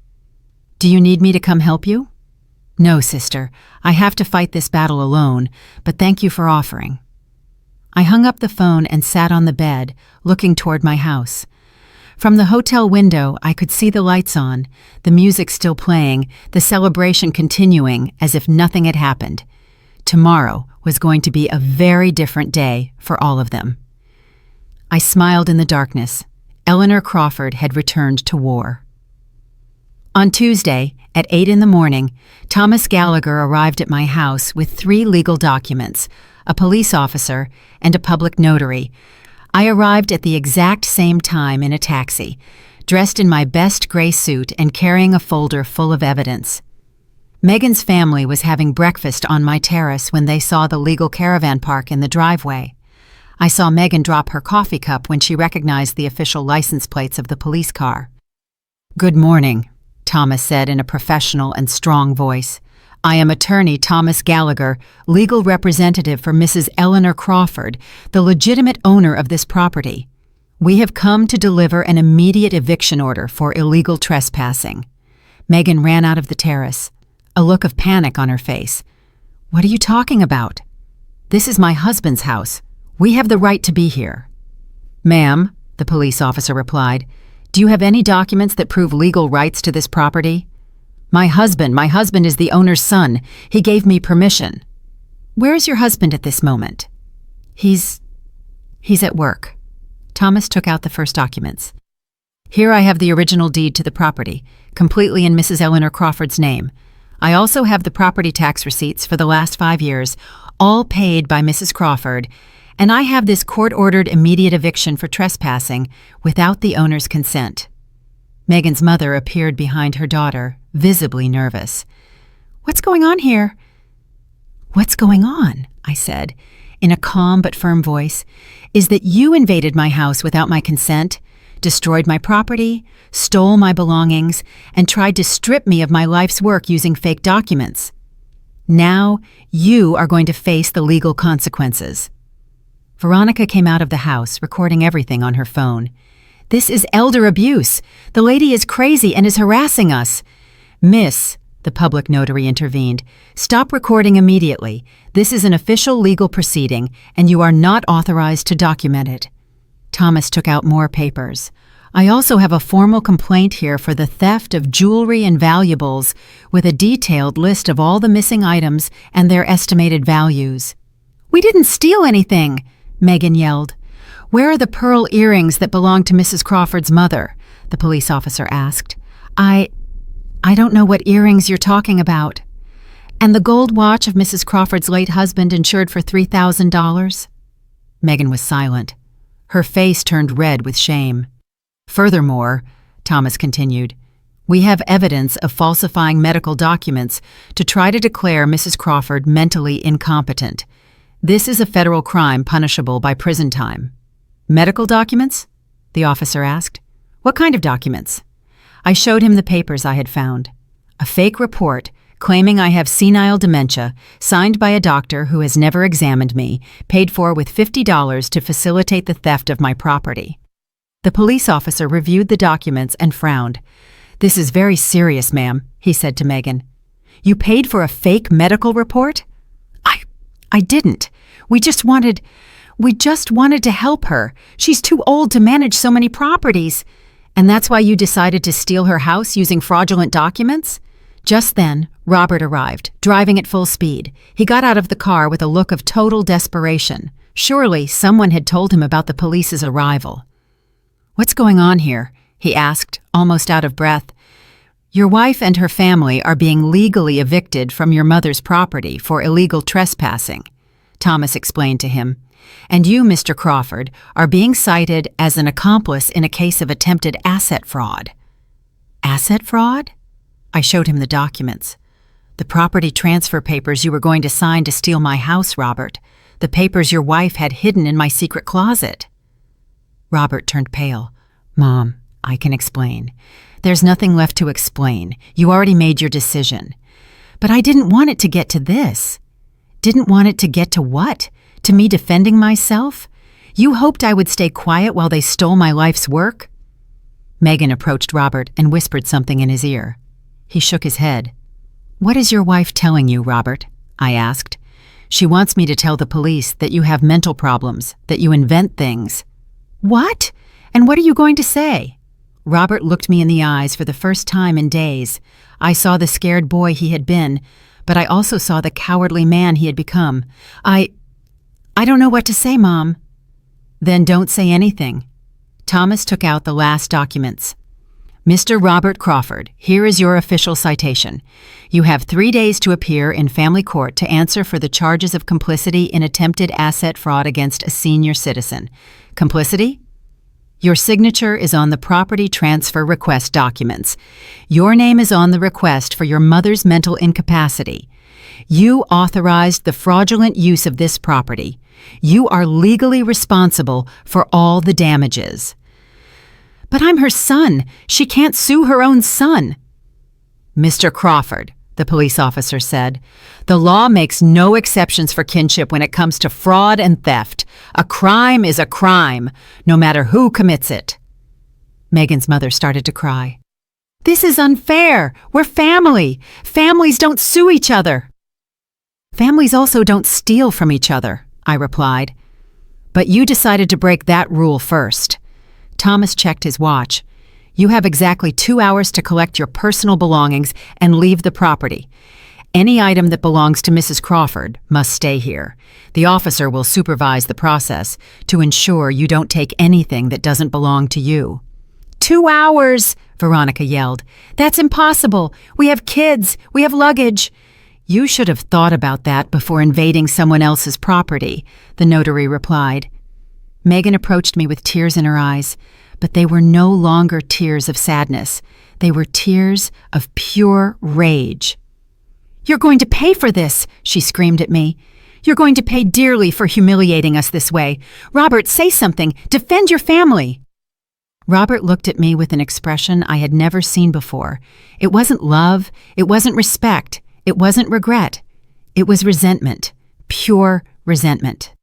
Speaker 1: "Do you need me to come help you?" "No, sister. I have to fight this battle alone, but thank you for offering." I hung up the phone and sat on the bed, looking toward my house. From the hotel window, I could see the lights on, the music still playing, the celebration continuing as if nothing had happened. Tomorrow was going to be a very different day for all of them. I smiled in the darkness. Eleanor Crawford had returned to war. On Tuesday, at 8 in the morning, Thomas Gallagher arrived at my house with 3 legal documents, a police officer, and a public notary. I arrived at the exact same time in a taxi, dressed in my best gray suit and carrying a folder full of evidence. Megan's family was having breakfast on my terrace when they saw the legal caravan park in the driveway. I saw Megan drop her coffee cup when she recognized the official license plates of the police car. "Good morning," Thomas said in a professional and strong voice. "I am attorney Thomas Gallagher, legal representative for Mrs. Eleanor Crawford, the legitimate owner of this property. We have come to deliver an immediate eviction order for illegal trespassing." Megan ran out of the terrace, a look of panic on her face. "What are you talking about?" "This is my husband's house. We have the right to be here." "Ma'am," the police officer replied, "do you have any documents that prove legal rights to this property?" My husband is the owner's son. He gave me permission." "Where is your husband at this moment?" He's at work." Thomas took out the first documents. "Here I have the original deed to the property, completely in Mrs. Eleanor Crawford's name. I also have the property tax receipts for the last 5 years, all paid by Mrs. Crawford, and I have this court-ordered immediate eviction for trespassing without the owner's consent." Megan's mother appeared behind her daughter, visibly nervous. "What's going on here?" "What's going on," I said, in a calm but firm voice, "is that you invaded my house without my consent, destroyed my property, stole my belongings, and tried to strip me of my life's work using fake documents. Now, you are going to face the legal consequences." Veronica came out of the house, recording everything on her phone. "This is elder abuse. The lady is crazy and is harassing us." "Miss," the public notary intervened, "stop recording immediately. This is an official legal proceeding, and you are not authorized to document it." Thomas took out more papers. "I also have a formal complaint here for the theft of jewelry and valuables, with a detailed list of all the missing items and their estimated values." "We didn't steal anything," Megan yelled. "Where are the pearl earrings that belonged to Mrs. Crawford's mother?" the police officer asked. I don't know what earrings you're talking about." "And the gold watch of Mrs. Crawford's late husband insured for $3,000? Megan was silent. Her face turned red with shame. "Furthermore," Thomas continued, "we have evidence of falsifying medical documents to try to declare Mrs. Crawford mentally incompetent. This is a federal crime punishable by prison time." "Medical documents?" the officer asked. "What kind of documents?" I showed him the papers I had found. A fake report claiming I have senile dementia, signed by a doctor who has never examined me, paid for with $50 to facilitate the theft of my property. The police officer reviewed the documents and frowned. "This is very serious, ma'am," he said to Megan. "You paid for a fake medical report?" I didn't. We just wanted to help her. She's too old to manage so many properties. And that's why you decided to steal her house using fraudulent documents?" Just then, Robert arrived, driving at full speed. He got out of the car with a look of total desperation. Surely someone had told him about the police's arrival. "What's going on here?" he asked, almost out of breath. "Your wife and her family are being legally evicted from your mother's property for illegal trespassing." Thomas explained to him. "And you, Mr. Crawford, are being cited as an accomplice in a case of attempted asset fraud." "Asset fraud?" I showed him the documents. "The property transfer papers you were going to sign to steal my house, Robert. The papers your wife had hidden in my secret closet." Robert turned pale. "Mom, I can explain. There's nothing left to explain. You already made your decision. But I didn't want it to get to this." "Didn't want it to get to what? To me defending myself? You hoped I would stay quiet while they stole my life's work?" Megan approached Robert and whispered something in his ear. He shook his head. "What is your wife telling you, Robert?" I asked. "She wants me to tell the police that you have mental problems, that you invent things." "What? And what are you going to say?" Robert looked me in the eyes for the first time in days. I saw the scared boy he had been, but I also saw the cowardly man he had become. I don't know what to say, Mom." "Then don't say anything." Thomas took out the last documents. "Mr. Robert Crawford, here is your official citation. You have 3 days to appear in family court to answer for the charges of complicity in attempted asset fraud against a senior citizen. Complicity? Your signature is on the property transfer request documents. Your name is on the request for your mother's mental incapacity. You authorized the fraudulent use of this property. You are legally responsible for all the damages." "But I'm her son. She can't sue her own son." "Mr. Crawford," the police officer said, "the law makes no exceptions for kinship when it comes to fraud and theft. A crime is a crime, no matter who commits it." Megan's mother started to cry. "This is unfair. We're family. Families don't sue each other." "Families also don't steal from each other," I replied. "But you decided to break that rule first." Thomas checked his watch. "You have exactly 2 hours to collect your personal belongings and leave the property. Any item that belongs to Mrs. Crawford must stay here. The officer will supervise the process to ensure you don't take anything that doesn't belong to you." "2 hours!" Veronica yelled. "That's impossible. We have kids. We have luggage." "You should have thought about that before invading someone else's property," the notary replied. Megan approached me with tears in her eyes, but they were no longer tears of sadness. They were tears of pure rage. "You're going to pay for this," she screamed at me. "You're going to pay dearly for humiliating us this way. Robert, say something. Defend your family." Robert looked at me with an expression I had never seen before. It wasn't love. It wasn't respect. It wasn't regret. It was resentment. Pure resentment.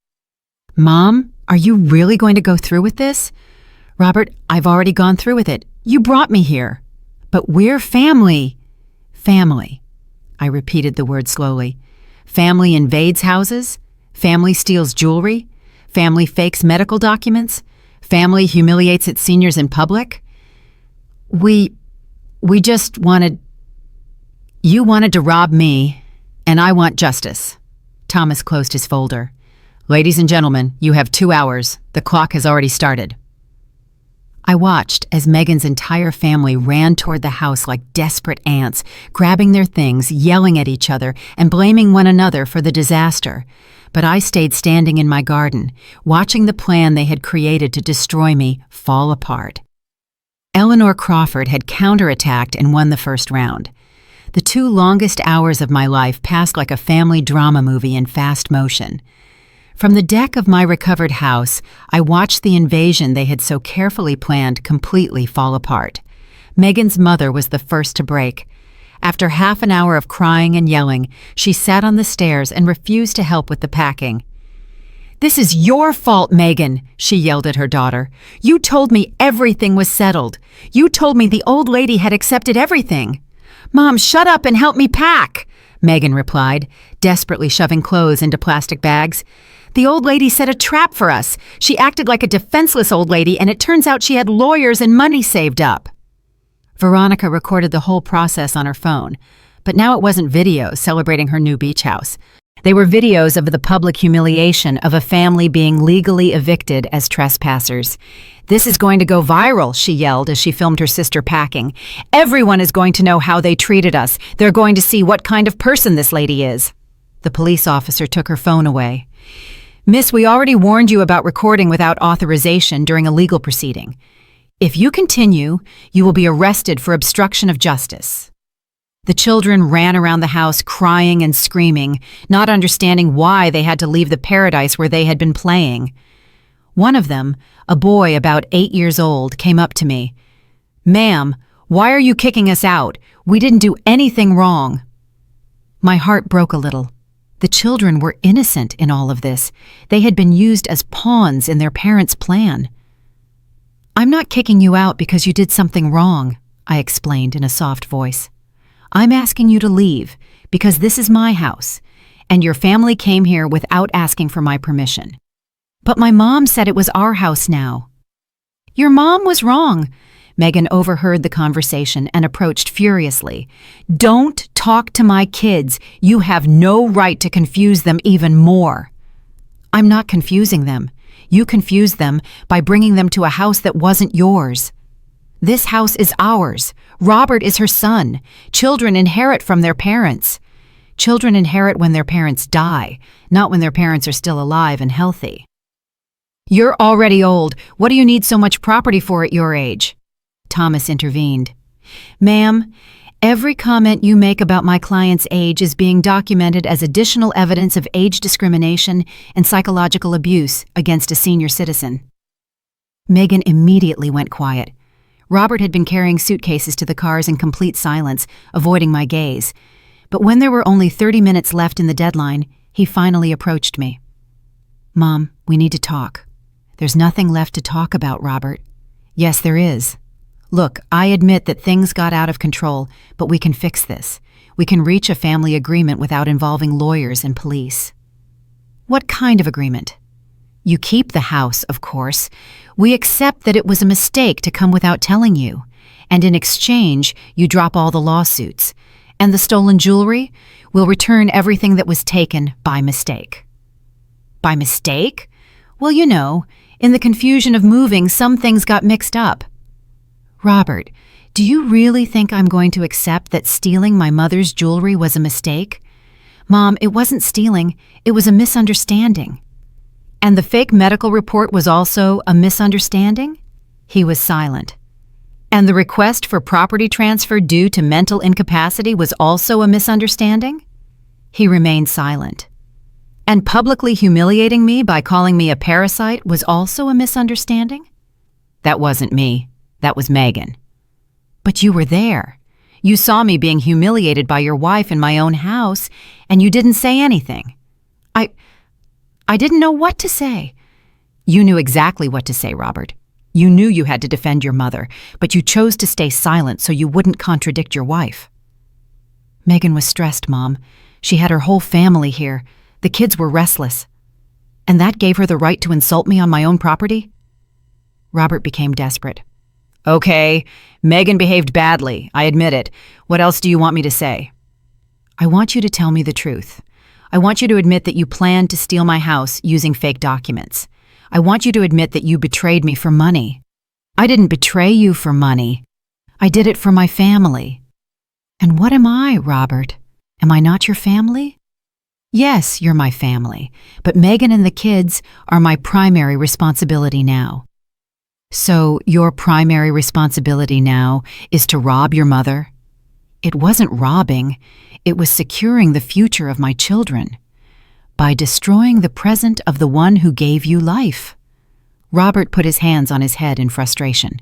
Speaker 1: "Mom, are you really going to go through with this?" "Robert, I've already gone through with it. You brought me here." "But we're family." "Family." I repeated the word slowly. "Family invades houses. Family steals jewelry. Family fakes medical documents. Family humiliates its seniors in public. We just wanted... You wanted to rob me, and I want justice." Thomas closed his folder. "Ladies and gentlemen, you have 2 hours. The clock has already started." I watched as Megan's entire family ran toward the house like desperate ants, grabbing their things, yelling at each other, and blaming one another for the disaster. But I stayed standing in my garden, watching the plan they had created to destroy me fall apart. Eleanor Crawford had counterattacked and won the first round. The 2 longest hours of my life passed like a family drama movie in fast motion. From the deck of my recovered house, I watched the invasion they had so carefully planned completely fall apart. Megan's mother was the first to break. After half an hour of crying and yelling, she sat on the stairs and refused to help with the packing. "This is your fault, Megan," she yelled at her daughter. "You told me everything was settled. You told me the old lady had accepted everything." "Mom, shut up and help me pack," Megan replied, desperately shoving clothes into plastic bags. "The old lady set a trap for us. She acted like a defenseless old lady, and it turns out she had lawyers and money saved up." Veronica recorded the whole process on her phone, but now it wasn't videos celebrating her new beach house. They were videos of the public humiliation of a family being legally evicted as trespassers. "This is going to go viral," she yelled as she filmed her sister packing. "Everyone is going to know how they treated us. They're going to see what kind of person this lady is." The police officer took her phone away. Miss, we already warned you about recording without authorization during a legal proceeding. If you continue, you will be arrested for obstruction of justice. The children ran around the house crying and screaming, not understanding why they had to leave the paradise where they had been playing. One of them, a boy about 8 years old, came up to me. "Ma'am, why are you kicking us out? We didn't do anything wrong." My heart broke a little. The children were innocent in all of this. They had been used as pawns in their parents' plan. "I'm not kicking you out because you did something wrong," I explained in a soft voice. "I'm asking you to leave because this is my house, and your family came here without asking for my permission. But my mom said it was our house now." "Your mom was wrong." Megan overheard the conversation and approached furiously. "Don't talk to my kids. You have no right to confuse them even more." "I'm not confusing them. You confused them by bringing them to a house that wasn't yours. This house is ours. Robert is her son. Children inherit from their parents. Children inherit when their parents die, not when their parents are still alive and healthy." "You're already old. What do you need so much property for at your age?" Thomas intervened. "Ma'am, every comment you make about my client's age is being documented as additional evidence of age discrimination and psychological abuse against a senior citizen." Megan immediately went quiet. Robert had been carrying suitcases to the cars in complete silence, avoiding my gaze. But when there were only 30 minutes left in the deadline, he finally approached me. "Mom, we need to talk." "There's nothing left to talk about, Robert." "Yes, there is. Look, I admit that things got out of control, but we can fix this. We can reach a family agreement without involving lawyers and police." "What kind of agreement?" "You keep the house, of course. We accept that it was a mistake to come without telling you. And in exchange, you drop all the lawsuits. And the stolen jewelry? We'll return everything that was taken by mistake." "By mistake?" "Well, you know, in the confusion of moving, some things got mixed up." "Robert, do you really think I'm going to accept that stealing my mother's jewelry was a mistake?" "Mom, it wasn't stealing. It was a misunderstanding." "And the fake medical report was also a misunderstanding?" He was silent. "And the request for property transfer due to mental incapacity was also a misunderstanding?" He remained silent. "And publicly humiliating me by calling me a parasite was also a misunderstanding?" "That wasn't me. That was Megan." "But you were there. You saw me being humiliated by your wife in my own house, and you didn't say anything." I didn't know what to say." "You knew exactly what to say, Robert. You knew you had to defend your mother, but you chose to stay silent so you wouldn't contradict your wife." "Megan was stressed, Mom. She had her whole family here. The kids were restless. And that gave her the right to insult me on my own property?" Robert became desperate. "Okay, Megan behaved badly. I admit it. What else do you want me to say?" "I want you to tell me the truth. I want you to admit that you planned to steal my house using fake documents. I want you to admit that you betrayed me for money." "I didn't betray you for money. I did it for my family." "And what am I, Robert? Am I not your family?" "Yes, you're my family, but Megan and the kids are my primary responsibility now." "So your primary responsibility now is to rob your mother?" "It wasn't robbing. It was securing the future of my children. By destroying the present of the one who gave you life." Robert put his hands on his head in frustration.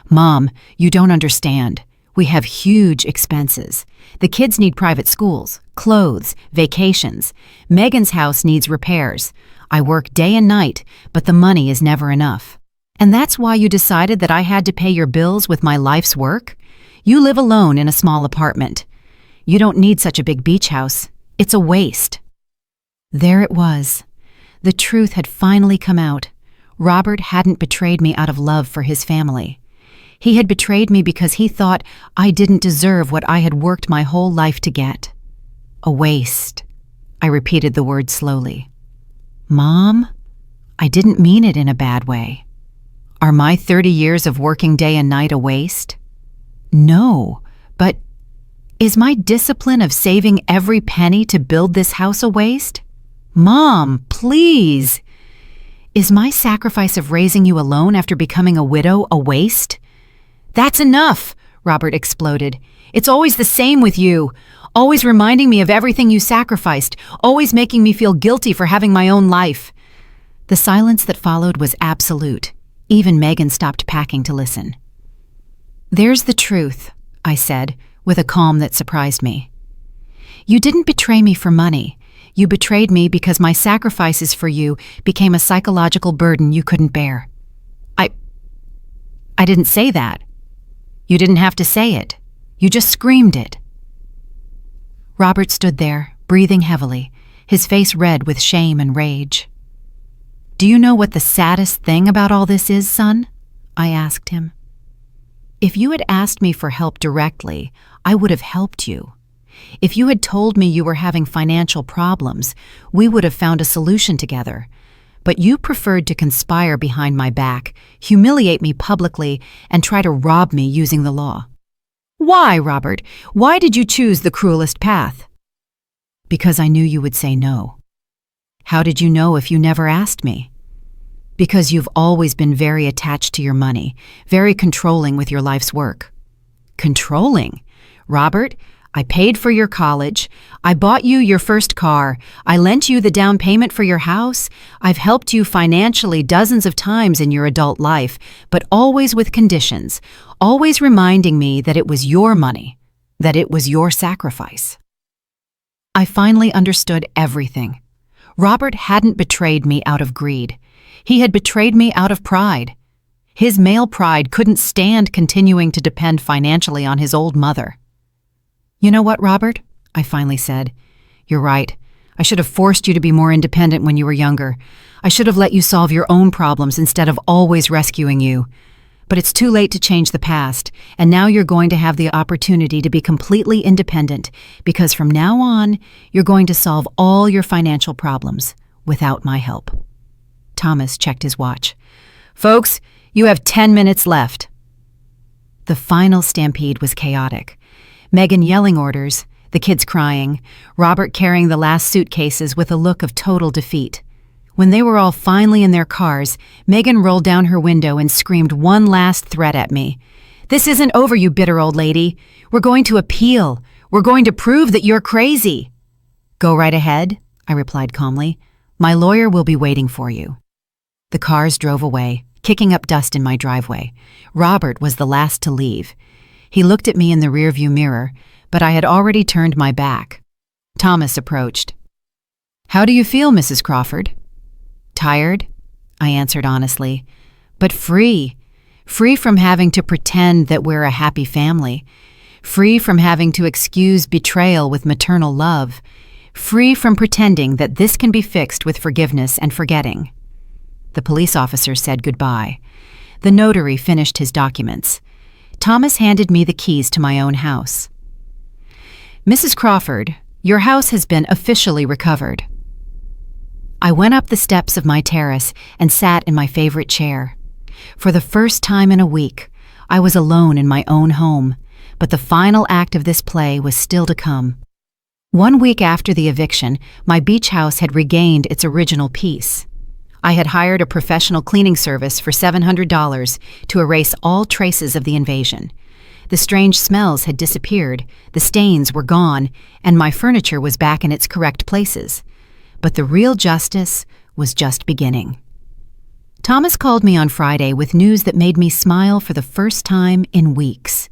Speaker 1: "Mom, you don't understand. We have huge expenses. The kids need private schools, clothes, vacations. Megan's house needs repairs. I work day and night, but the money is never enough. And that's why you decided that I had to pay your bills with my life's work? You live alone in a small apartment. You don't need such a big beach house. It's a waste." There it was. The truth had finally come out. Robert hadn't betrayed me out of love for his family. He had betrayed me because he thought I didn't deserve what I had worked my whole life to get. A waste. I repeated the word slowly. "Mom, I didn't mean it in a bad way. Are my 30 years of working day and night a waste?" "No, but is my discipline of saving every penny to build this house a waste?" Mom, please. Is my sacrifice of raising you alone after becoming a widow a waste? That's enough, Robert exploded. It's always the same with you. Always reminding me of everything you sacrificed, always making me feel guilty for having my own life. The silence that followed was absolute. Even Megan stopped packing to listen. There's the truth, I said, with a calm that surprised me. You didn't betray me for money. You betrayed me because my sacrifices for you became a psychological burden you couldn't bear. I didn't say that. You didn't have to say it. You just screamed it. Robert stood there, breathing heavily, his face red with shame and rage. Do you know what the saddest thing about all this is, son? I asked him. If you had asked me for help directly, I would have helped you. If you had told me you were having financial problems, we would have found a solution together. But you preferred to conspire behind my back, humiliate me publicly, and try to rob me using the law. Why, Robert? Why did you choose the cruelest path? Because I knew you would say no. How did you know if you never asked me? Because you've always been very attached to your money, very controlling with your life's work. Controlling? Robert, I paid for your college. I bought you your first car. I lent you the down payment for your house. I've helped you financially dozens of times in your adult life, but always with conditions, always reminding me that it was your money, that it was your sacrifice. I finally understood everything. Robert hadn't betrayed me out of greed. He had betrayed me out of pride. His male pride couldn't stand continuing to depend financially on his old mother. You know what, Robert? I finally said. You're right. I should have forced you to be more independent when you were younger. I should have let you solve your own problems instead of always rescuing you. But it's too late to change the past, and now you're going to have the opportunity to be completely independent, because from now on, you're going to solve all your financial problems without my help. Thomas checked his watch. Folks, you have 10 minutes left. The final stampede was chaotic. Megan yelling orders, the kids crying, Robert carrying the last suitcases with a look of total defeat. When they were all finally in their cars, Megan rolled down her window and screamed one last threat at me. This isn't over, you bitter old lady. We're going to appeal. We're going to prove that you're crazy. Go right ahead, I replied calmly. My lawyer will be waiting for you. The cars drove away, kicking up dust in my driveway. Robert was the last to leave. He looked at me in the rearview mirror, but I had already turned my back. Thomas approached. How do you feel, Mrs. Crawford? Tired, I answered honestly, but free. Free from having to pretend that we're a happy family. Free from having to excuse betrayal with maternal love. Free from pretending that this can be fixed with forgiveness and forgetting. The police officer said goodbye. The notary finished his documents. Thomas handed me the keys to my own house. Mrs. Crawford, your house has been officially recovered. I went up the steps of my terrace and sat in my favorite chair. For the first time in a week, I was alone in my own home, but the final act of this play was still to come. 1 week after the eviction, my beach house had regained its original peace. I had hired a professional cleaning service for $700 to erase all traces of the invasion. The strange smells had disappeared, the stains were gone, and my furniture was back in its correct places. But the real justice was just beginning. Thomas called me on Friday with news that made me smile for the first time in weeks.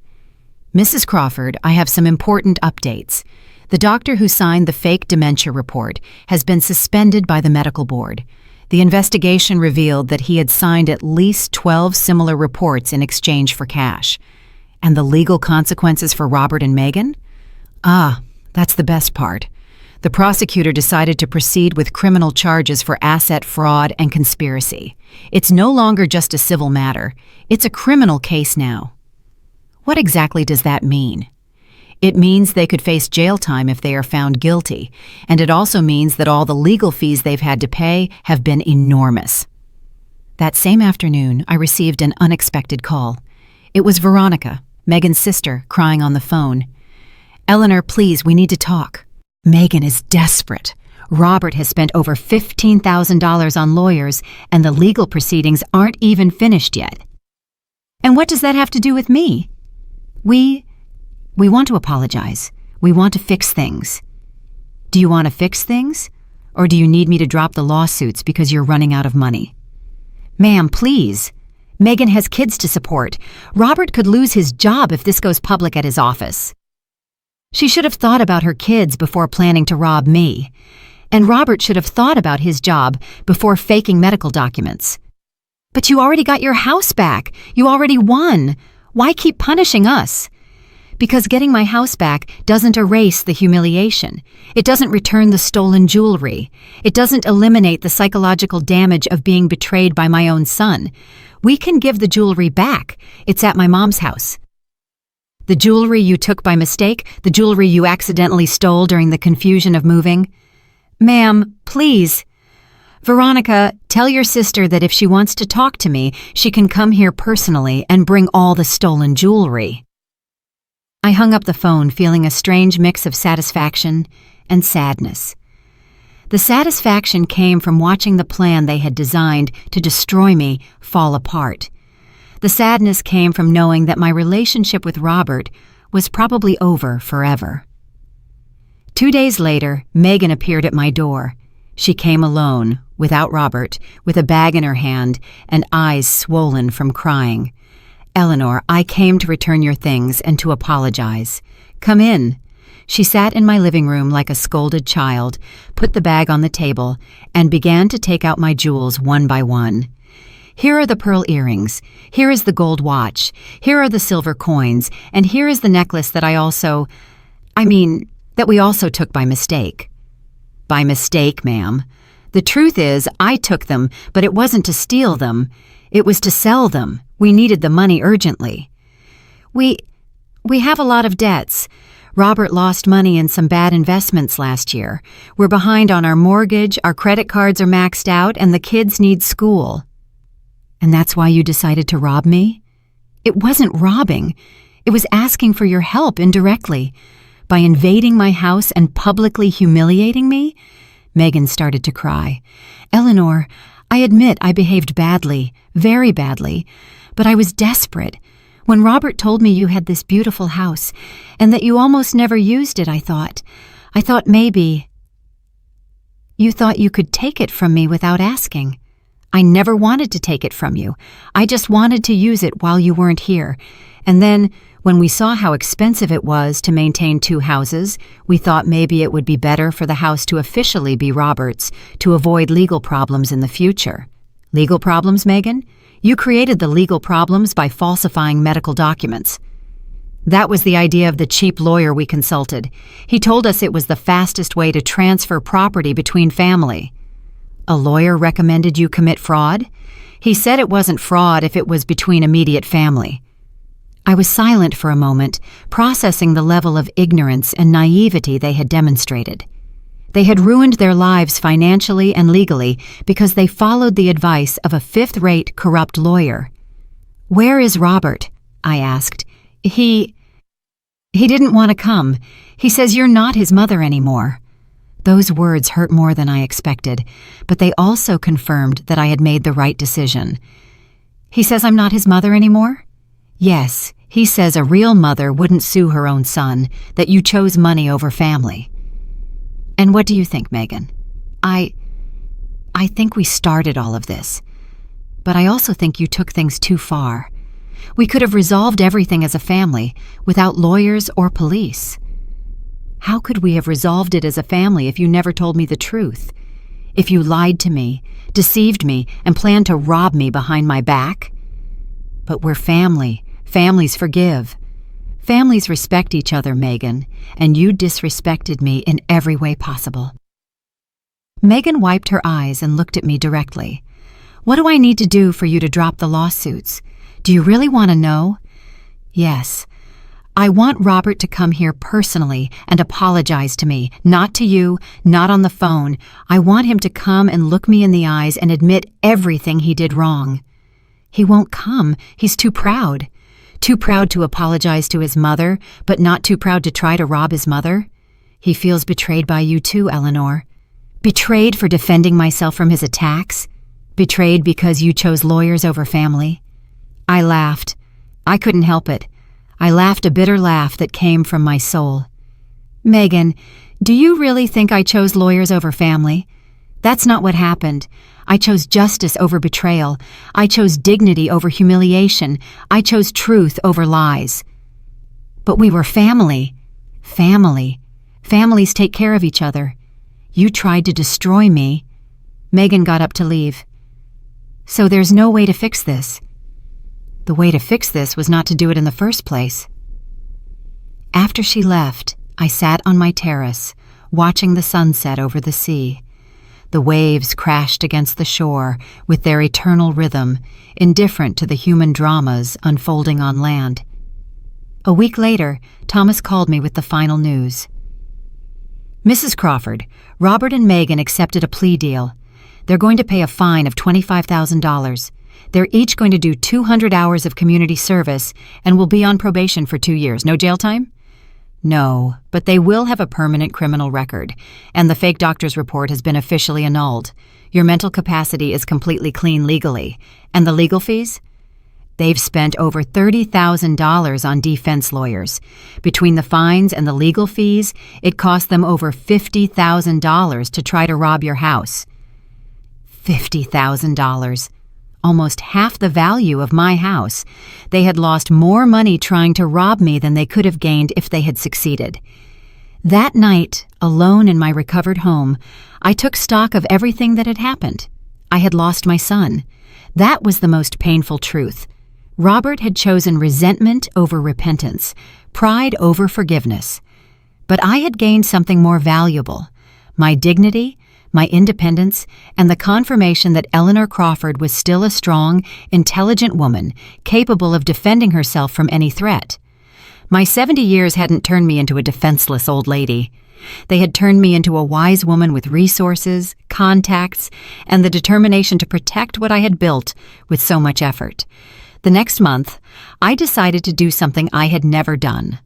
Speaker 1: Mrs. Crawford, I have some important updates. The doctor who signed the fake dementia report has been suspended by the medical board. The investigation revealed that he had signed at least 12 similar reports in exchange for cash. And the legal consequences for Robert and Megan? That's the best part. The prosecutor decided to proceed with criminal charges for asset fraud and conspiracy. It's no longer just a civil matter. It's a criminal case now. What exactly does that mean? It means they could face jail time if they are found guilty, and it also means that all the legal fees they've had to pay have been enormous. That same afternoon, I received an unexpected call. It was Veronica, Megan's sister, crying on the phone. Eleanor, please, we need to talk. Megan is desperate. Robert has spent over $15,000 on lawyers, and the legal proceedings aren't even finished yet. And what does that have to do with me? We want to apologize. We want to fix things. Do you want to fix things? Or do you need me to drop the lawsuits because you're running out of money? Ma'am, please. Megan has kids to support. Robert could lose his job if this goes public at his office. She should have thought about her kids before planning to rob me. And Robert should have thought about his job before faking medical documents. But you already got your house back. You already won. Why keep punishing us? Because getting my house back doesn't erase the humiliation. It doesn't return the stolen jewelry. It doesn't eliminate the psychological damage of being betrayed by my own son. We can give the jewelry back. It's at my mom's house. The jewelry you took by mistake, the jewelry you accidentally stole during the confusion of moving. Ma'am, please. Veronica, tell your sister that if she wants to talk to me, she can come here personally and bring all the stolen jewelry. I hung up the phone feeling a strange mix of satisfaction and sadness. The satisfaction came from watching the plan they had designed to destroy me fall apart. The sadness came from knowing that my relationship with Robert was probably over forever. 2 days later, Megan appeared at my door. She came alone, without Robert, with a bag in her hand and eyes swollen from crying. Eleanor, I came to return your things and to apologize. Come in. She sat in my living room like a scolded child, put the bag on the table, and began to take out my jewels one by one. Here are the pearl earrings. Here is the gold watch. Here are the silver coins. And here is the necklace that that we also took by mistake. By mistake, ma'am. The truth is, I took them, but it wasn't to steal them. It was to sell them. We needed the money urgently. We have a lot of debts. Robert lost money in some bad investments last year. We're behind on our mortgage, our credit cards are maxed out, and the kids need school. And that's why you decided to rob me? It wasn't robbing. It was asking for your help indirectly. By invading my house and publicly humiliating me? Megan started to cry. Eleanor, I admit I behaved badly, very badly, but I was desperate. When Robert told me you had this beautiful house and that you almost never used it, I thought maybe you thought you could take it from me without asking. I never wanted to take it from you. I just wanted to use it while you weren't here. And then, when we saw how expensive it was to maintain 2 houses, we thought maybe it would be better for the house to officially be Robert's to avoid legal problems in the future. Legal problems, Megan? You created the legal problems by falsifying medical documents. That was the idea of the cheap lawyer we consulted. He told us it was the fastest way to transfer property between family. A lawyer recommended you commit fraud? He said it wasn't fraud if it was between immediate family. I was silent for a moment, processing the level of ignorance and naivety they had demonstrated. They had ruined their lives financially and legally because they followed the advice of a fifth-rate corrupt lawyer. Where is Robert? I asked. He didn't want to come. He says you're not his mother anymore. Those words hurt more than I expected, but they also confirmed that I had made the right decision. He says I'm not his mother anymore? Yes, he says a real mother wouldn't sue her own son, that you chose money over family. And what do you think, Megan? I think we started all of this, but I also think you took things too far. We could have resolved everything as a family without lawyers or police. How could we have resolved it as a family if you never told me the truth? If you lied to me, deceived me, and planned to rob me behind my back? But we're family. Families forgive. Families respect each other, Megan, and you disrespected me in every way possible. Megan wiped her eyes and looked at me directly. What do I need to do for you to drop the lawsuits? Do you really want to know? Yes. I want Robert to come here personally and apologize to me, not to you, not on the phone. I want him to come and look me in the eyes and admit everything he did wrong. He won't come. He's too proud. Too proud to apologize to his mother, but not too proud to try to rob his mother. He feels betrayed by you too, Eleanor. Betrayed for defending myself from his attacks? Betrayed because you chose lawyers over family? I laughed. I couldn't help it. I laughed a bitter laugh that came from my soul. Megan, do you really think I chose lawyers over family? That's not what happened. I chose justice over betrayal. I chose dignity over humiliation. I chose truth over lies. But we were family. Family. Families take care of each other. You tried to destroy me. Megan got up to leave. So there's no way to fix this. The way to fix this was not to do it in the first place. After she left, I sat on my terrace, watching the sunset over the sea. The waves crashed against the shore with their eternal rhythm, indifferent to the human dramas unfolding on land. A week later, Thomas called me with the final news. Mrs. Crawford, Robert and Megan accepted a plea deal. They're going to pay a fine of $25,000. They're each going to do 200 hours of community service and will be on probation for 2 years. No jail time? No, but they will have a permanent criminal record, and the fake doctor's report has been officially annulled. Your mental capacity is completely clean legally. And the legal fees? They've spent over $30,000 on defense lawyers. Between the fines and the legal fees, it cost them over $50,000 to try to rob your house. $50,000. Almost half the value of my house. They had lost more money trying to rob me than they could have gained if they had succeeded. That night, alone in my recovered home, I took stock of everything that had happened. I had lost my son. That was the most painful truth. Robert had chosen resentment over repentance, pride over forgiveness. But I had gained something more valuable: my dignity, my independence, and the confirmation that Eleanor Crawford was still a strong, intelligent woman, capable of defending herself from any threat. My 70 years hadn't turned me into a defenseless old lady. They had turned me into a wise woman with resources, contacts, and the determination to protect what I had built with so much effort. The next month, I decided to do something I had never done: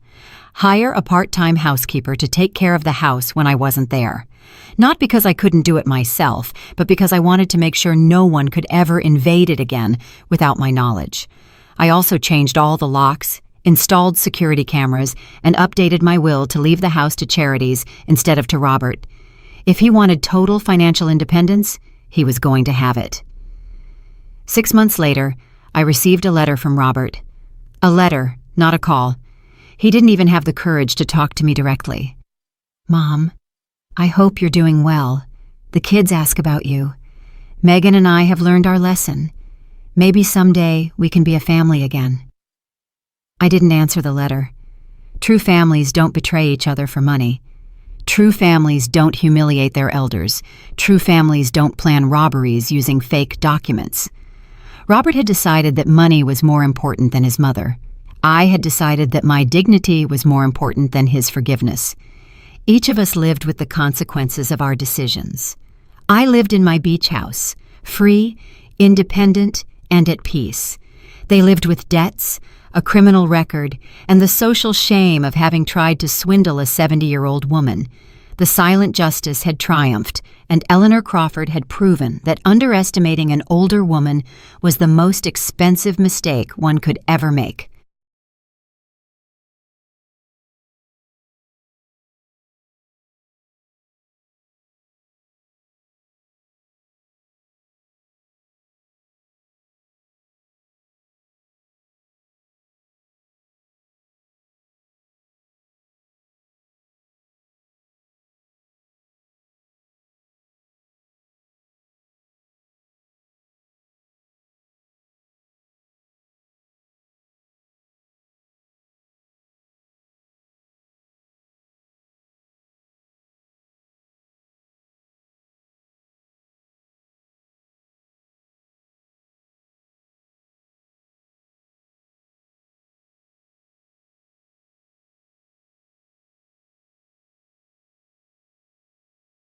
Speaker 1: hire a part-time housekeeper to take care of the house when I wasn't there. Not because I couldn't do it myself, but because I wanted to make sure no one could ever invade it again without my knowledge. I also changed all the locks, installed security cameras, and updated my will to leave the house to charities instead of to Robert. If he wanted total financial independence, he was going to have it. 6 months later, I received a letter from Robert. A letter, not a call. He didn't even have the courage to talk to me directly. Mom, I hope you're doing well. The kids ask about you. Megan and I have learned our lesson. Maybe someday we can be a family again. I didn't answer the letter. True families don't betray each other for money. True families don't humiliate their elders. True families don't plan robberies using fake documents. Robert had decided that money was more important than his mother. I had decided that my dignity was more important than his forgiveness. Each of us lived with the consequences of our decisions. I lived in my beach house, free, independent, and at peace. They lived with debts, a criminal record, and the social shame of having tried to swindle a 70-year-old woman. The silent justice had triumphed, and Eleanor Crawford had proven that underestimating an older woman was the most expensive mistake one could ever make.